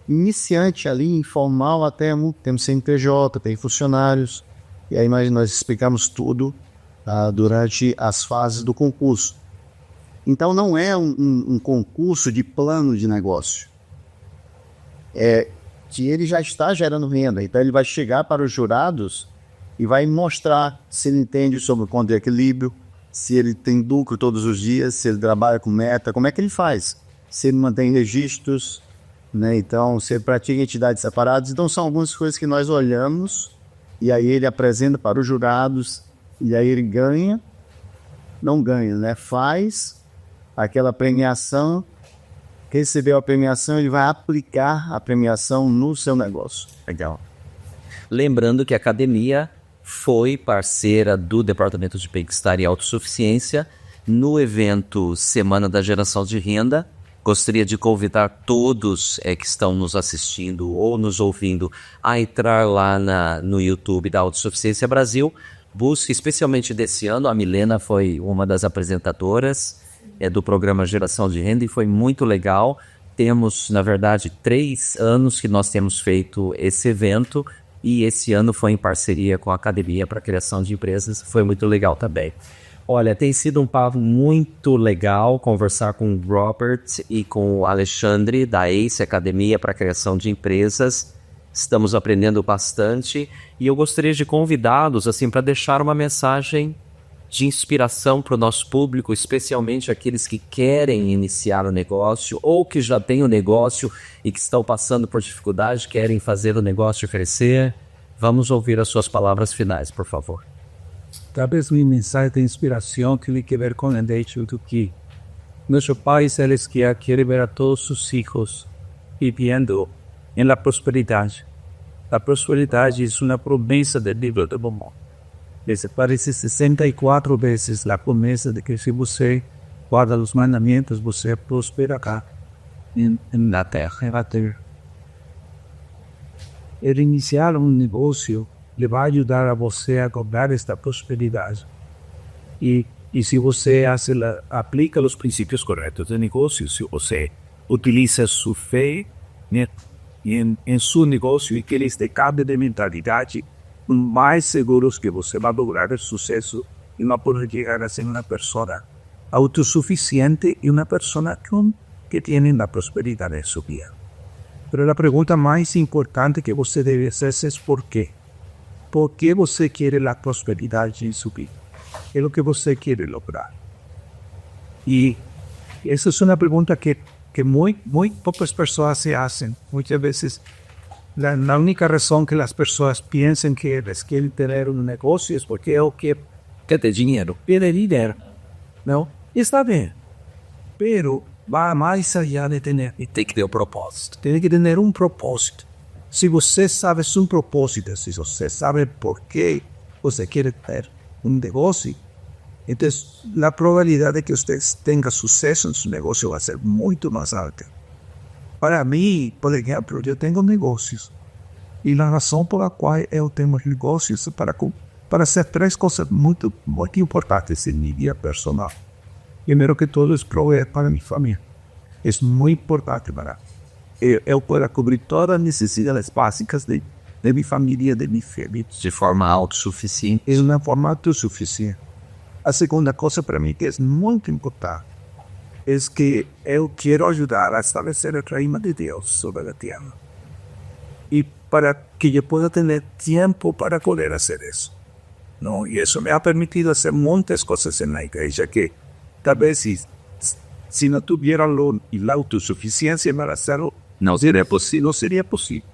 iniciante ali, informal, até temos CNPJ, tem funcionários, e aí nós explicamos tudo durante as fases do concurso. Então, não é um concurso de plano de negócio. É que ele já está gerando renda. Então, ele vai chegar para os jurados e vai mostrar se ele entende sobre o ponto de equilíbrio, se ele tem lucro todos os dias, se ele trabalha com meta, como é que ele faz, se ele mantém registros, né? Então, se ele pratica entidades separadas. Então, são algumas coisas que nós olhamos e aí ele apresenta para os jurados e aí ele não ganha, né? Faz aquela premiação, recebeu a premiação, ele vai aplicar a premiação no seu negócio. Legal. Lembrando que a academia foi parceira do Departamento de Bem-Estar e Autossuficiência no evento Semana da Geração de Renda. Gostaria de convidar todos que estão nos assistindo ou nos ouvindo a entrar lá no YouTube da Autossuficiência Brasil. Busque, especialmente desse ano, a Milena foi uma das apresentadoras do programa Geração de Renda e foi muito legal. Temos, na verdade, 3 anos que nós temos feito esse evento e esse ano foi em parceria com a Academia para a Criação de Empresas. Foi muito legal também. Olha, tem sido um papo muito legal conversar com o Robert e com o Alexandre da ACE, Academia para a Criação de Empresas. Estamos aprendendo bastante e eu gostaria de convidá-los assim, para deixar uma mensagem de inspiração para o nosso público, especialmente aqueles que querem iniciar o negócio ou que já têm o negócio e que estão passando por dificuldade, querem fazer o negócio crescer. Vamos ouvir as suas palavras finais, por favor. Talvez uma mensagem de inspiração que tem a ver com o hecho de que nosso Pai Celestial quer ver a todos os filhos vivendo em la prosperidade. A prosperidade é uma promessa do livro de Mormon. Aparece 64 vezes a promessa de que se você guarda os mandamentos, você prosperará na terra. Iniciar um negócio ele vai ajudar a você a ganhar esta prosperidade. E se você aplica os princípios corretos de negócio, se você utiliza sua fé, né, em seu negócio e que eles decadem de mentalidade, mais seguros que você vai lograr o sucesso e vai poder chegar a ser uma pessoa autossuficiente e uma pessoa que tem a prosperidade em sua vida. Mas a pergunta mais importante que você deve fazer é por quê? Por que você quer a prosperidade em sua vida? É o que você quer lograr. E essa é uma pergunta que muito poucas pessoas se fazem. Muitas vezes, a única razão que as pessoas pensam que eles querem ter um negócio é porque é o que Quer dinheiro? pede dinheiro. Não? Está bem. Pero vai mais allá de ter. E tem que ter um propósito. Tem que ter um propósito. Se você sabe seu propósito, se você sabe por que você quer ter um negócio, então a probabilidade de que você tenha sucesso em seu negócio vai ser muito mais alta. Para mim, por exemplo, eu tenho negócios. E a razão pela qual eu tenho negócios é para fazer 3 coisas muito importantes em minha vida personal. Primeiro que tudo, é prover para minha família. É muito importante para eu poder cobrir todas as necessidades básicas de minha família, de minha família. De forma autossuficiente. É uma forma autossuficiente. A segunda coisa para mim que é muito importante é que eu quero ajudar a estabelecer o reino de Deus sobre a terra. E para que eu possa ter tempo para poder fazer isso. Não, e isso me ha permitido fazer muitas coisas na igreja que talvez se não tuviera a autossuficiência para hacerlo, não seria possível.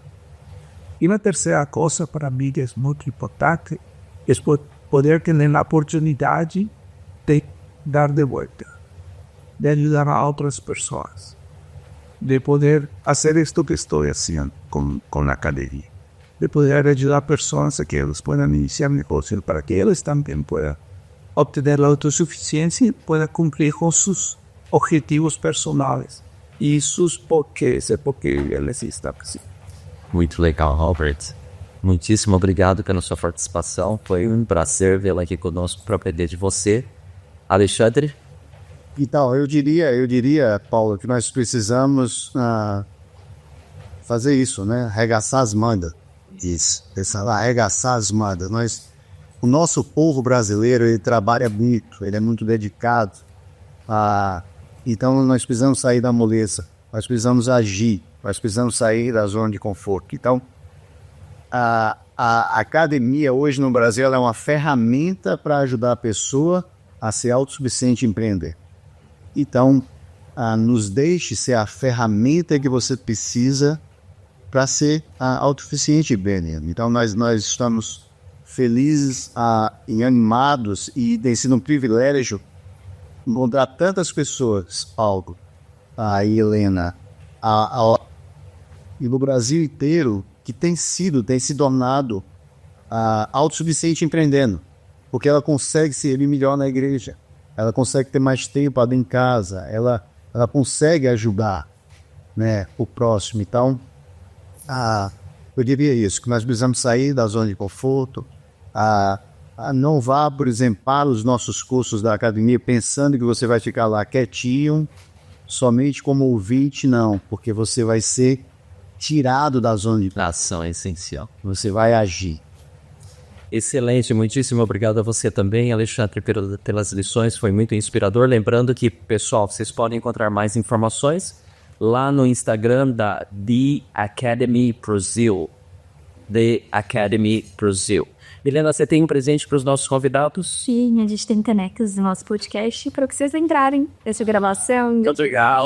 E a terceira coisa para mim que é muito importante é poder ter a oportunidade de dar de volta, de ajudar a outras pessoas, de poder fazer isto que estou fazendo com a academia, de poder ajudar pessoas a que eles possam iniciar negócios para que eles também possam obter a autossuficiência e possam cumprir com seus objetivos personais e seus porquês, porque eles estão precisando. Muito legal, Robert. Muitíssimo obrigado pela sua participação. Foi um prazer vê-la aqui conosco para aprender de você. Alexandre? Então, eu diria, Paulo, que nós precisamos fazer isso, né? Arregaçar as mangas. Isso, arregaçar as mangas. O nosso povo brasileiro, ele trabalha muito, ele é muito dedicado. Então, nós precisamos sair da moleza, nós precisamos agir, nós precisamos sair da zona de conforto. Então, a academia hoje no Brasil ela é uma ferramenta para ajudar a pessoa a ser autossuficiente e empreender. Então, nos deixe ser a ferramenta que você precisa para ser autossuficiente e empreender. Então, nós estamos felizes e animados e tem sido um privilégio encontrar tantas pessoas, Paulo, a Helena, e no Brasil inteiro, que tem se tornado autossuficiente empreendendo, porque ela consegue servir melhor na igreja, ela consegue ter mais tempo em casa, ela consegue ajudar, né, o próximo. Então, eu diria isso, que nós precisamos sair da zona de conforto. Não vá, por exemplo, para os nossos cursos da academia pensando que você vai ficar lá quietinho, somente como ouvinte, não, porque você vai ser tirado da zona de Ação é essencial. você vai agir. Excelente, muitíssimo obrigado a você também, Alexandre, pelas lições, foi muito inspirador. Lembrando que, pessoal, vocês podem encontrar mais informações lá no Instagram da The Academy Brazil. The Academy Brazil. Helena, você tem um presente para os nossos convidados? Sim, a gente tem canecas do nosso podcast para que vocês entrarem nessa gravação.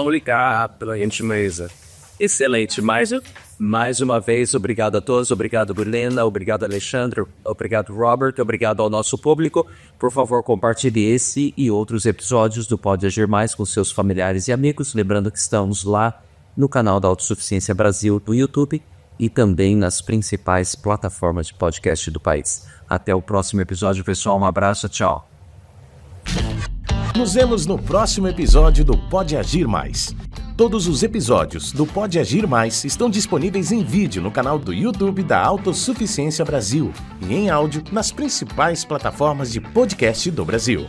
Obrigado pela gentileza. Excelente, mais uma vez, obrigado a todos, obrigado Helena, obrigado Alexandre, obrigado Robert, obrigado ao nosso público. Por favor, compartilhe esse e outros episódios do Pode Agir Mais com seus familiares e amigos. Lembrando que estamos lá no canal da Autossuficiência Brasil do YouTube e também nas principais plataformas de podcast do país. Até o próximo episódio, pessoal. Um abraço, tchau. Nos vemos no próximo episódio do Pode Agir Mais. Todos os episódios do Pode Agir Mais estão disponíveis em vídeo no canal do YouTube da Autossuficiência Brasil e em áudio nas principais plataformas de podcast do Brasil.